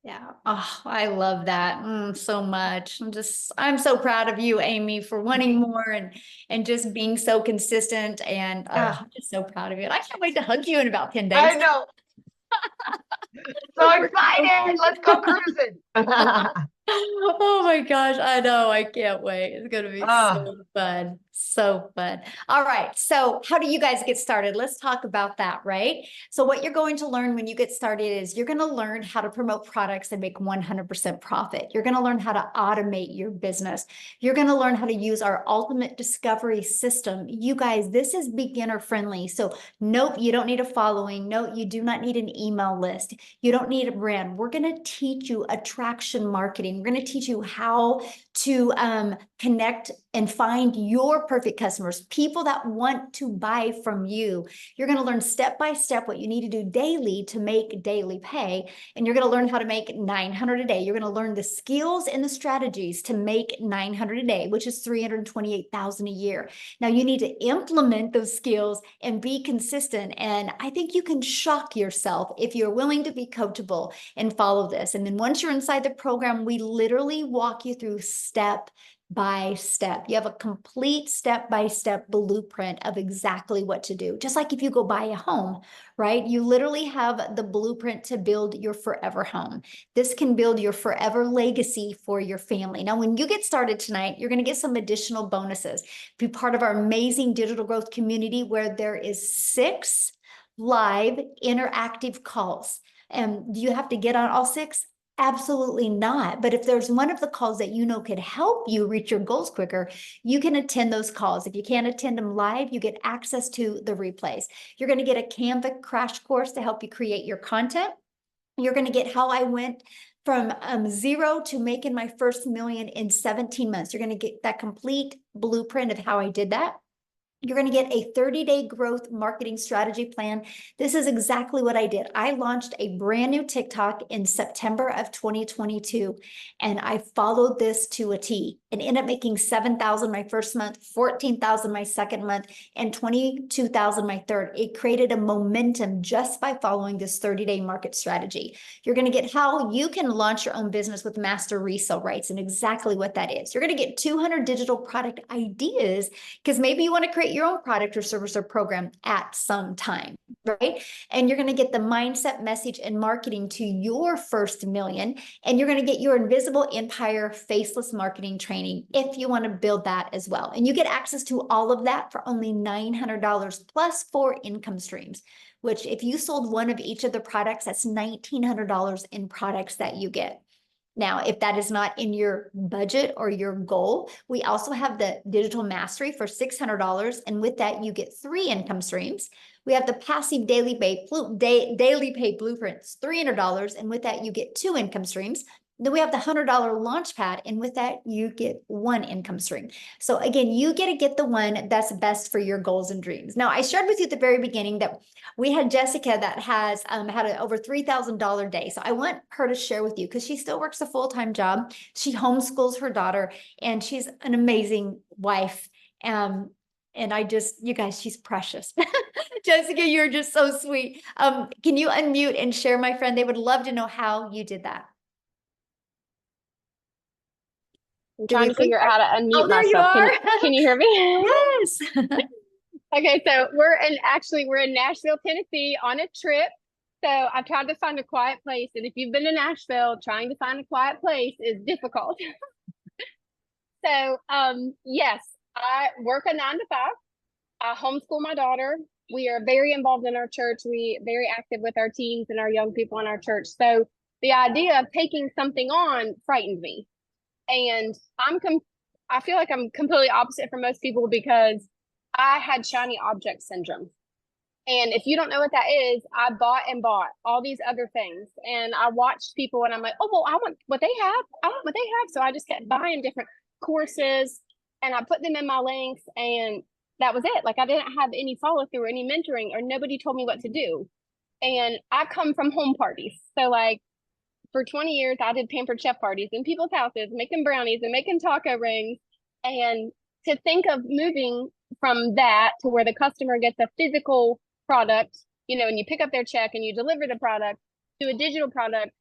Speaker 1: Yeah. Oh, I love that so much. I'm so proud of you, Amy, for wanting more and just being so consistent. And
Speaker 4: Yeah.
Speaker 1: I'm just so proud of you. And I can't wait to hug you in about 10
Speaker 4: I
Speaker 1: days.
Speaker 4: know. So excited. Let's go cruising.
Speaker 1: Oh my gosh, I know. I can't wait. It's going to be
Speaker 4: Ah.
Speaker 1: so fun. So fun. All right. So, how do you guys get started? Let's talk about that, right? So, what you're going to learn when you get started is you're going to learn how to promote products and make 100% profit. You're going to learn how to automate your business. You're going to learn how to use our ultimate discovery system. You guys, this is beginner friendly. So, nope, you don't need a following. No, you do not need an email list. You don't need a brand. We're going to teach you attraction marketing. We're going to teach you how to connect and find your perfect customers, people that want to buy from you. You're going to learn step by step what you need to do daily to make daily pay. And you're going to learn how to make 900 a day. You're going to learn the skills and the strategies to make 900 a day, which is 328,000 a year. Now you need to implement those skills and be consistent. And I think you can shock yourself if you're willing to be coachable and follow this. And then once you're inside the program, we literally walk you through step by step. You have a complete step-by-step blueprint of exactly what to do. Just like if you go buy a home, right? You literally have the blueprint to build your forever home. This can build your forever legacy for your family. Now, when you get started tonight, you're going to get some additional bonuses. Be part of our amazing digital growth community where there is 6 live interactive calls. And do you have to get on all 6? Absolutely not. But if there's one of the calls that you know could help you reach your goals quicker, you can attend those calls. If you can't attend them live, you get access to the replays. You're going to get a Canva crash course to help you create your content. You're going to get how I went from 0 to making my first million in 17 months. You're going to get that complete blueprint of how I did that. You're going to get a 30-day growth marketing strategy plan. This is exactly what I did. I launched a brand new TikTok in September of 2022, and I followed this to a T and ended up making 7,000 my first month, 14,000 my second month, and 22,000 my third. It created a momentum just by following this 30-day market strategy. You're going to get how you can launch your own business with master resale rights and exactly what that is. You're going to get 200 digital product ideas because maybe you want to create your own product or service or program at some time, right? And you're going to get the mindset, message, and marketing to your first million. And you're going to get your invisible empire faceless marketing training if you want to build that as well. And you get access to all of that for only $900 plus 4 income streams, which if you sold one of each of the products, that's $1,900 in products that you get. Now, if that is not in your budget or your goal, we also have the digital mastery for $600. And with that, you get 3 income streams. We have the passive daily pay blueprints, $300. And with that, you get 2 income streams. Then we have the $100 launch pad. And with that, you get 1 income stream. So again, you get to get the one that's best for your goals and dreams. Now, I shared with you at the very beginning that we had Jessica that has had an over $3,000 day. So I want her to share with you because she still works a full-time job. She homeschools her daughter and she's an amazing wife. And I just, you guys, she's precious. Jessica, you're just so sweet. Can you unmute and share, my friend? They would love to know how you did that.
Speaker 5: I'm trying to figure out how to unmute
Speaker 1: there you
Speaker 5: myself.
Speaker 1: are.
Speaker 5: Can you hear me?
Speaker 1: Yes.
Speaker 5: Okay, so we're in Nashville, Tennessee on a trip. So I tried to find a quiet place. And if you've been to Nashville, trying to find a quiet place is difficult. So yes, I work a 9 to 5. I homeschool my daughter. We are very involved in our church. We very active with our teens and our young people in our church. So the idea of taking something on frightened me. And I feel like I'm completely opposite from most people because I had shiny object syndrome. And if you don't know what that is, I bought all these other things. And I watched people and I'm like, oh, well, I want what they have. I want what they have. So I just kept buying different courses and I put them in my links and that was it. Like I didn't have any follow through or any mentoring or nobody told me what to do. And I come from home parties. So like, for 20 years, I did pampered chef parties in people's houses, making brownies and making taco rings. And to think of moving from that to where the customer gets a physical product, you know, and you pick up their check and you deliver the product to a digital product,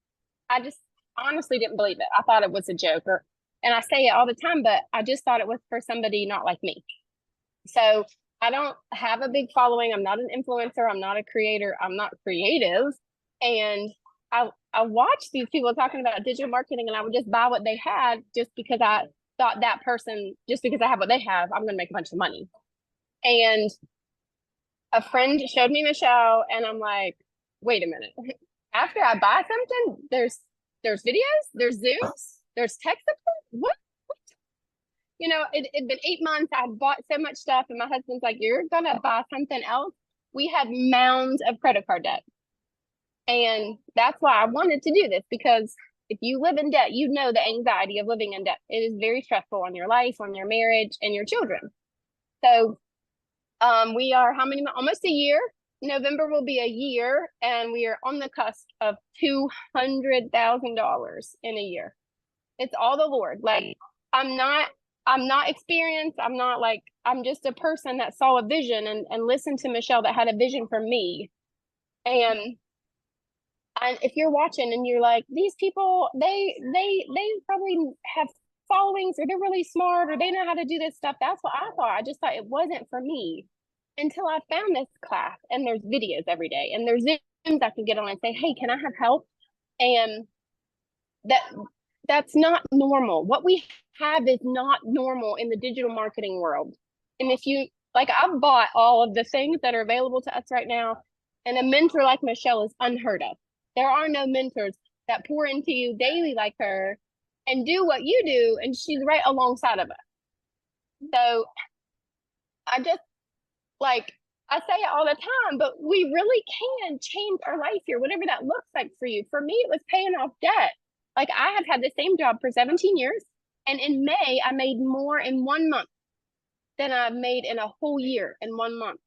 Speaker 5: I just honestly didn't believe it. I thought it was a joke. And I say it all the time, but I just thought it was for somebody not like me. So I don't have a big following. I'm not an influencer. I'm not a creator. I'm not creative. And I watched these people talking about digital marketing and I would just buy what they had just because I thought that person, just because I have what they have, I'm going to make a bunch of money. And a friend showed me Michelle and I'm like, wait a minute. After I buy something, there's videos, there's Zooms, there's tech support. What? You know, it'd been 8 months. I bought so much stuff and my husband's like, you're going to buy something else. We had mounds of credit card debt. And that's why I wanted to do this, because if you live in debt, you know the anxiety of living in debt. It is very stressful on your life, on your marriage, and your children. So we are almost a year. November will be a year, and we are on the cusp of $200,000 in a year. It's all the Lord. Like I'm not experienced. I'm just a person that saw a vision and listened to Michelle that had a vision for me. And if you're watching and you're like, these people, they probably have followings or they're really smart or they know how to do this stuff. That's what I thought. I just thought it wasn't for me until I found this class and there's videos every day and there's Zooms I can get on and say, hey, can I have help? And that's not normal. What we have is not normal in the digital marketing world. And if you, like, I've bought all of the things that are available to us right now, and a mentor like Michelle is unheard of. There are no mentors that pour into you daily like her and do what you do, and she's right alongside of us. So I just, like, I say it all the time, but we really can change our life here, whatever that looks like for you. For me, it was paying off debt. Like, I have had the same job for 17 years, and in May, I made more in 1 month than I've made in a whole year in 1 month.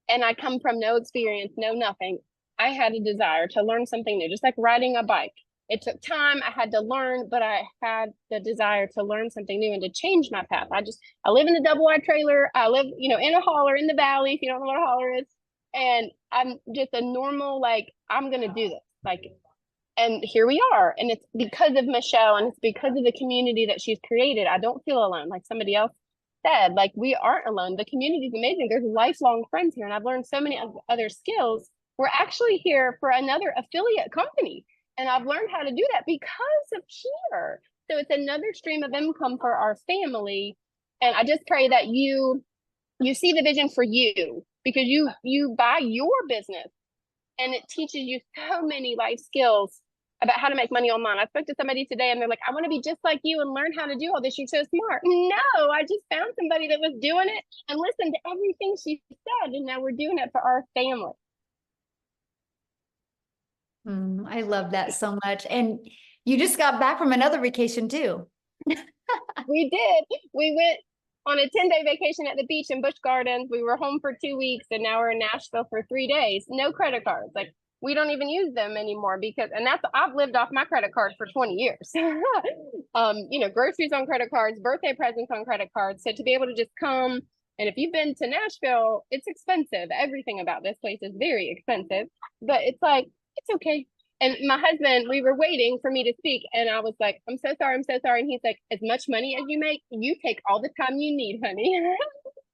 Speaker 5: And I come from no experience, no nothing. I had a desire to learn something new, just like riding a bike. It took time. I had to learn, but I had the desire to learn something new and to change my path. I live in a double wide trailer. I live, in a holler in the valley, if you don't know what a holler is. And I'm just a normal, like, I'm going to do this. Like, and here we are. And it's because of Michelle, and it's because of the community that she's created. I don't feel alone. Like somebody else said, like, we aren't alone. The community is amazing. There's lifelong friends here. And I've learned so many other skills. We're actually here for another affiliate company. And I've learned how to do that because of here. So it's another stream of income for our family. And I just pray that you see the vision for you, because you buy your business, and it teaches you so many life skills about how to make money online. I spoke to somebody today and they're like, I want to be just like you and learn how to do all this. You're so smart. No, I just found somebody that was doing it and listened to everything she said. And now we're doing it for our family.
Speaker 1: I love that so much. And you just got back from another vacation too.
Speaker 5: We did. We went on a 10-day vacation at the beach in Busch Gardens. We were home for 2 weeks, and now we're in Nashville for 3 days. No credit cards. Like, we don't even use them anymore I've lived off my credit card for 20 years. Groceries on credit cards, birthday presents on credit cards. So to be able to just come, and if you've been to Nashville, it's expensive. Everything about this place is very expensive, but it's like, it's okay. And my husband, we were waiting for me to speak, and I was like, I'm so sorry. And he's like, as much money as you make, you take all the time you need, honey.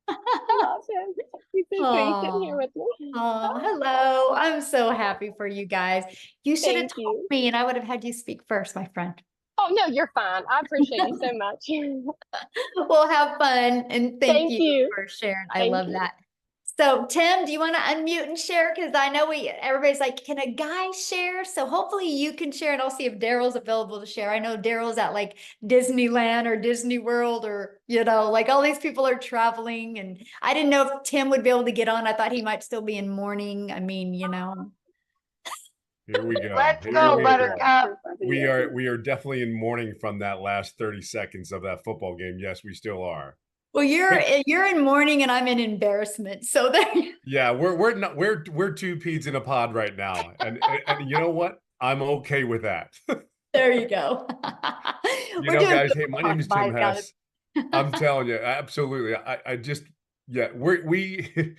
Speaker 5: He's so sweet sitting here with me.
Speaker 1: Oh, hello. I'm so happy for you guys. You should have
Speaker 5: Thank
Speaker 1: told
Speaker 5: you.
Speaker 1: me and I would have had you speak first, my friend.
Speaker 5: Oh, no, you're fine. I appreciate you so much.
Speaker 1: We'll have fun, and thank
Speaker 5: Thank you.
Speaker 1: for sharing. I
Speaker 5: Thank
Speaker 1: love
Speaker 5: you.
Speaker 1: that. So Tim, do you want to unmute and share? Because I know everybody's like, can a guy share? So hopefully you can share, and I'll see if Daryl's available to share. I know Daryl's at like Disneyland or Disney World, or like all these people are traveling, and I didn't know if Tim would be able to get on. I thought he might still be in mourning. I mean,
Speaker 6: Here we go.
Speaker 4: Let's
Speaker 6: Here
Speaker 4: go,
Speaker 6: we
Speaker 4: Buttercup.
Speaker 6: We are definitely in mourning from that last 30 seconds of that football game. Yes, we still are.
Speaker 1: Well, you're in mourning and I'm in embarrassment. So there.
Speaker 6: Yeah, we're two peas in a pod right now, and you know what? I'm okay with that.
Speaker 1: There you go.
Speaker 6: Guys. Hey, my name is Tim Hess. I'm telling you, absolutely. We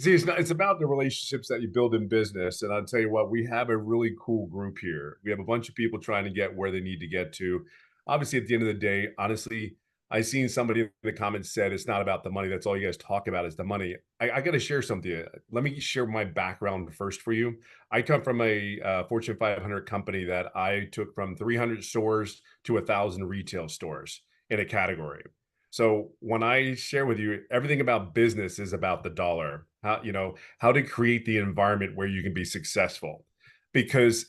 Speaker 6: see, it's about the relationships that you build in business. And I'll tell you what, we have a really cool group here. We have a bunch of people trying to get where they need to get to. Obviously, at the end of the day, honestly, I seen somebody in the comments said, it's not about the money. That's all you guys talk about is the money. I got to share something. Let me share my background first for you. I come from a Fortune 500 company that I took from 300 stores to 1,000 retail stores in a category. So when I share with you, everything about business is about the dollar, how to create the environment where you can be successful. Because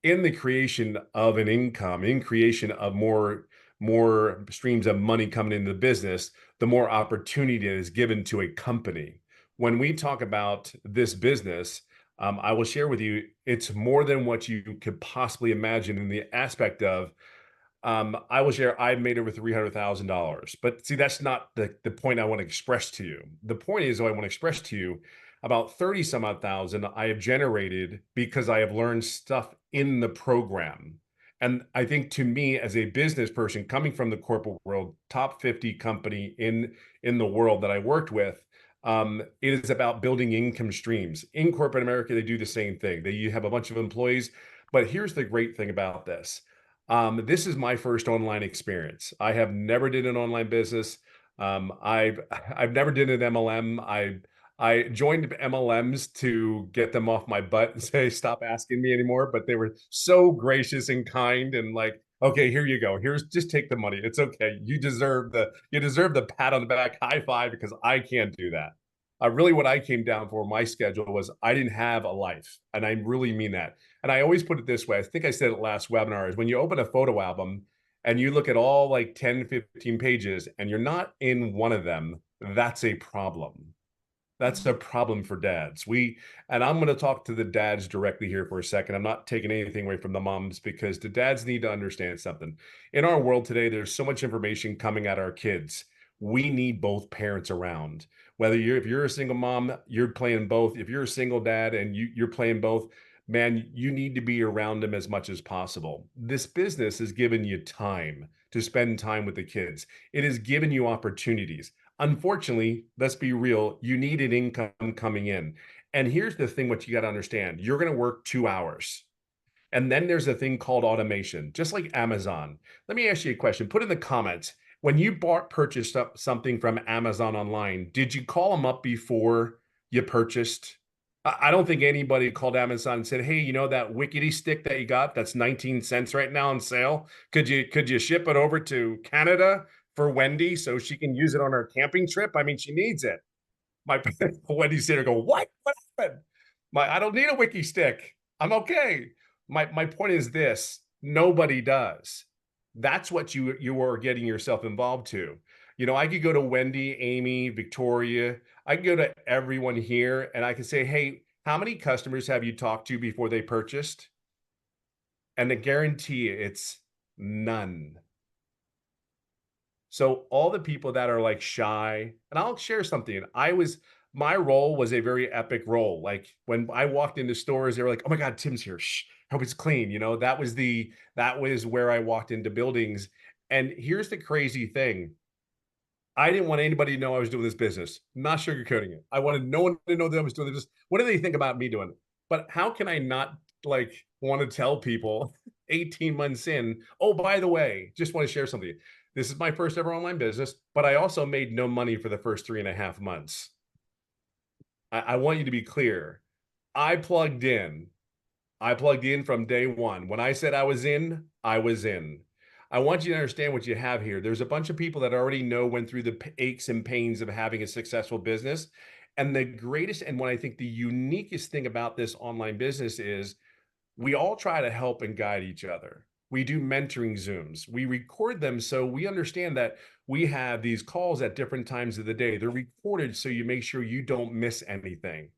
Speaker 6: in the creation of an income, in creation of more streams of money coming into the business, the more opportunity is given to a company. When we talk about this business, I will share with you, it's more than what you could possibly imagine in the aspect of, I will share, I've made over $300,000, but see, that's not the point I want to express to you. The point is, I want to express to you about 30 some odd thousand I have generated because I have learned stuff in the program. And I think, to me, as a business person coming from the corporate world, top 50 company in the world that I worked with, it is about building income streams. In corporate America, they do the same thing. You have a bunch of employees, but here's the great thing about this. This is my first online experience. I have never did an online business. I've never did an MLM. I joined MLMs to get them off my butt and say, stop asking me anymore. But they were so gracious and kind and like, okay, here you go. Just take the money. It's okay. You deserve the pat on the back, high five, because I can't do that. Really what I came down for, my schedule was I didn't have a life. And I really mean that. And I always put it this way. I think I said it last webinar, is when you open a photo album and you look at all like 10, 15 pages and you're not in one of them, that's a problem. That's a problem for dads. And I'm going to talk to the dads directly here for a second. I'm not taking anything away from the moms, because the dads need to understand something. In our world today, there's so much information coming at our kids. we need both parents around. Whether if you're a single mom, you're playing both. If you're a single dad and you're playing both, man, you need to be around them as much as possible. This business has given you time to spend time with the kids. It has given you opportunities. Unfortunately, let's be real, you need an income coming in. And here's the thing, what you got to understand, you're going to work 2 hours. And then there's a thing called automation, just like Amazon. Let me ask you a question. Put in the comments, when you purchased up something from Amazon online, did you call them up before you purchased? I don't think anybody called Amazon and said, "Hey, you know that Wickety stick that you got that's 19 cents right now on sale? Could you ship it over to Canada for Wendy so she can use it on her camping trip? I mean, she needs it." My Wendy's there go, "What? What happened? I don't need a Wiki stick. I'm okay." My point is this: nobody does. That's what you are getting yourself involved to. You know, I could go to Wendy, Amy, Victoria. I can go to everyone here and I can say, "Hey, how many customers have you talked to before they purchased?" And I guarantee you it's none. So all the people that are like shy, and I'll share something. My role was a very epic role. Like when I walked into stores, they were like, "Oh my God, Tim's here. Shh, hope it's clean." You know, that was where I walked into buildings. And here's the crazy thing. I didn't want anybody to know I was doing this business. Not sugarcoating it. I wanted no one to know that I was doing this. What do they think about me doing it? But how can I not like want to tell people 18 months in, "Oh, by the way, just want to share something. This is my first ever online business, but I also made no money for the first 3.5 months." I want you to be clear. I plugged in. I plugged in from day one. When I said I was in, I was in. I want you to understand what you have here. There's a bunch of people that already went through the aches and pains of having a successful business. And the greatest, and what I think the uniquest thing about this online business is we all try to help and guide each other. We do mentoring Zooms. We record them so we understand that we have these calls at different times of the day. They're recorded so you make sure you don't miss anything.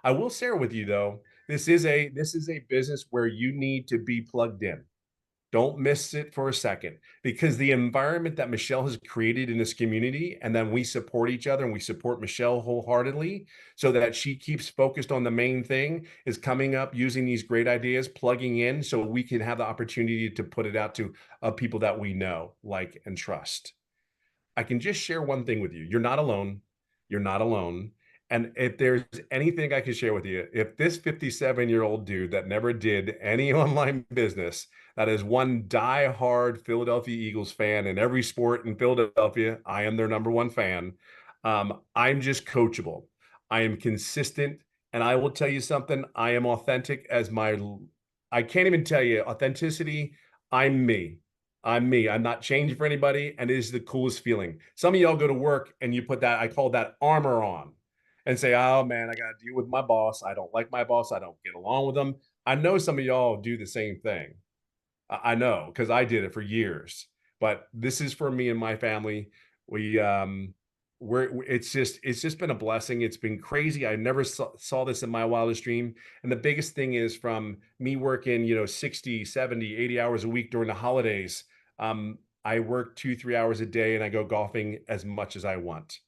Speaker 6: I will share with you though, this is a business where you need to be plugged in. Don't miss it for a second, because the environment that Michelle has created in this community, and then we support each other and we support Michelle wholeheartedly so that she keeps focused on the main thing, is coming up using these great ideas, plugging in so we can have the opportunity to put it out to people that we know, like, and trust. I can just share one thing with you. You're not alone. You're not alone. And if there's anything I can share with you, if this 57-year-old dude that never did any online business, that is one die-hard Philadelphia Eagles fan in every sport in Philadelphia, I am their #1 fan. I'm just coachable. I am consistent. And I will tell you something, I am authentic I can't even tell you authenticity. I'm me. I'm me. I'm not changing for anybody. And it is the coolest feeling. Some of y'all go to work and you put that, I call that armor on, and say, "Oh man, I got to deal with my boss. I don't like my boss. I don't get along with them." I know some of y'all do the same thing. I know, because I did it for years. But this is for me and my family. It's just been a blessing. It's been crazy. I never saw this in my wildest dream. And the biggest thing is, from me working, 60, 70, 80 hours a week during the holidays. I work 2-3 hours a day and I go golfing as much as I want.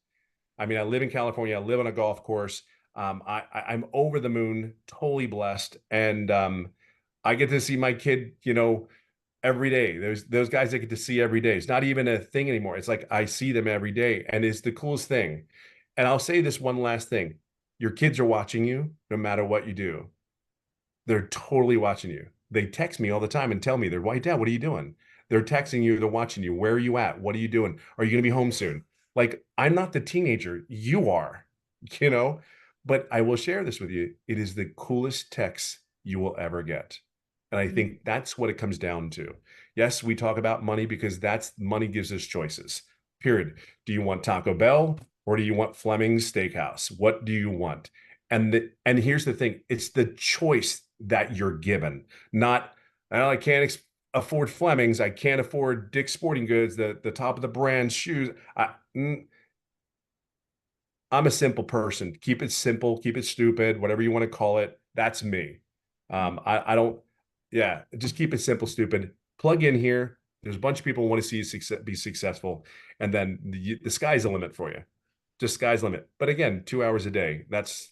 Speaker 6: I mean, I live in California. I live on a golf course. I'm over the moon, totally blessed. And I get to see my kid, every day. There's those guys I get to see every day. It's not even a thing anymore. It's like I see them every day, and it's the coolest thing. And I'll say this one last thing. Your kids are watching you no matter what you do. They're totally watching you. They text me all the time and tell me, "Why, Dad, what are you doing?" They're texting you, they're watching you. "Where are you at? What are you doing? Are you going to be home soon?" Like, I'm not the teenager, you are, but I will share this with you. It is the coolest text you will ever get. And I think that's what it comes down to. Yes, we talk about money because money gives us choices, period. Do you want Taco Bell or do you want Fleming's Steakhouse? What do you want? And here's the thing. It's the choice that you're given, not, "Well, I can't afford Fleming's. I can't afford Dick's Sporting Goods, the top of the brand shoes." I'm a simple person. Keep it simple, keep it stupid, whatever you want to call it. That's me. I don't, yeah, just keep it simple, stupid. Plug in here, There's a bunch of people who want to see you be successful, and then the sky's the limit for you. Just sky's the limit. But again, 2 hours a day, that's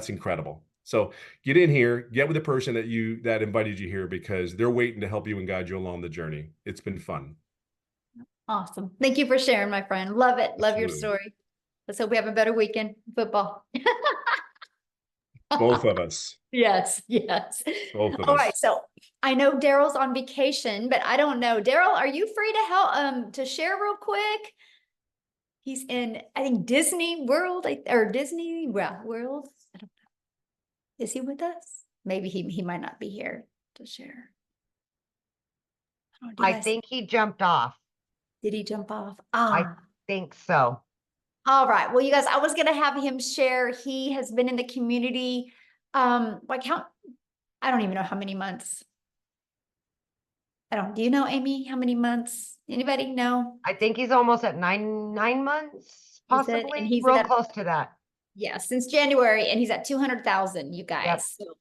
Speaker 6: incredible. So get in here, get with the person that invited you here, because they're waiting to help you and guide you along the journey. It's been fun.
Speaker 1: Awesome. Thank you for sharing, my friend. Love it. Love your
Speaker 6: Absolutely.
Speaker 1: story. Let's hope we have a better weekend in football.
Speaker 6: Both of us.
Speaker 1: Yes, yes.
Speaker 6: Both of
Speaker 1: All
Speaker 6: us.
Speaker 1: right, so I know Daryl's on vacation, but I don't know. Daryl, are you free to help to share real quick? He's in, I think, Disney World or Disney World. I don't know. Is he with us? Maybe he might not be here to share. Do you
Speaker 4: I
Speaker 1: guys-
Speaker 4: think he jumped off.
Speaker 1: Did he jump off?
Speaker 4: I think so.
Speaker 1: All right. Well, you guys, I was going to have him share. He has been in the community. Like I don't even know how many months. Do you know, Amy, how many months? Anybody know?
Speaker 4: I think he's almost at nine months,
Speaker 1: He said, and
Speaker 4: possibly.
Speaker 1: he's
Speaker 4: Real
Speaker 1: at-
Speaker 4: close to that.
Speaker 1: Yeah, since January, and he's at 200,000, you guys. So,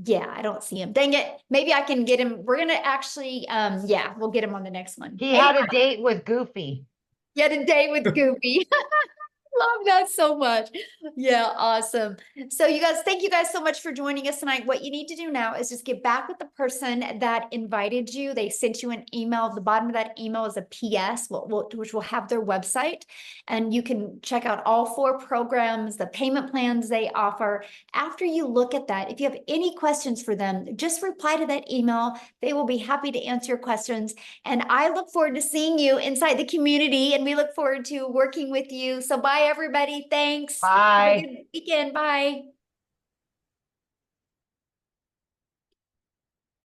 Speaker 1: yeah, I don't see him. Dang it. Maybe I can get him. We're going to actually, yeah, we'll get him on the next one.
Speaker 4: He had a date with Goofy.
Speaker 1: He had a date with Goofy. Love that so much. Yeah, awesome. So you guys, thank you guys so much for joining us tonight. What you need to do now is just get back with the person that invited you. They sent you an email. At the bottom of that email is a PS, which will have their website. And you can check out all 4 programs, the payment plans they offer. After you look at that, if you have any questions for them, just reply to that email. They will be happy to answer your questions. And I look forward to seeing you inside the community, and we look forward to working with you. So bye, everybody. Thanks. Have a
Speaker 4: Bye.
Speaker 1: good weekend. Bye.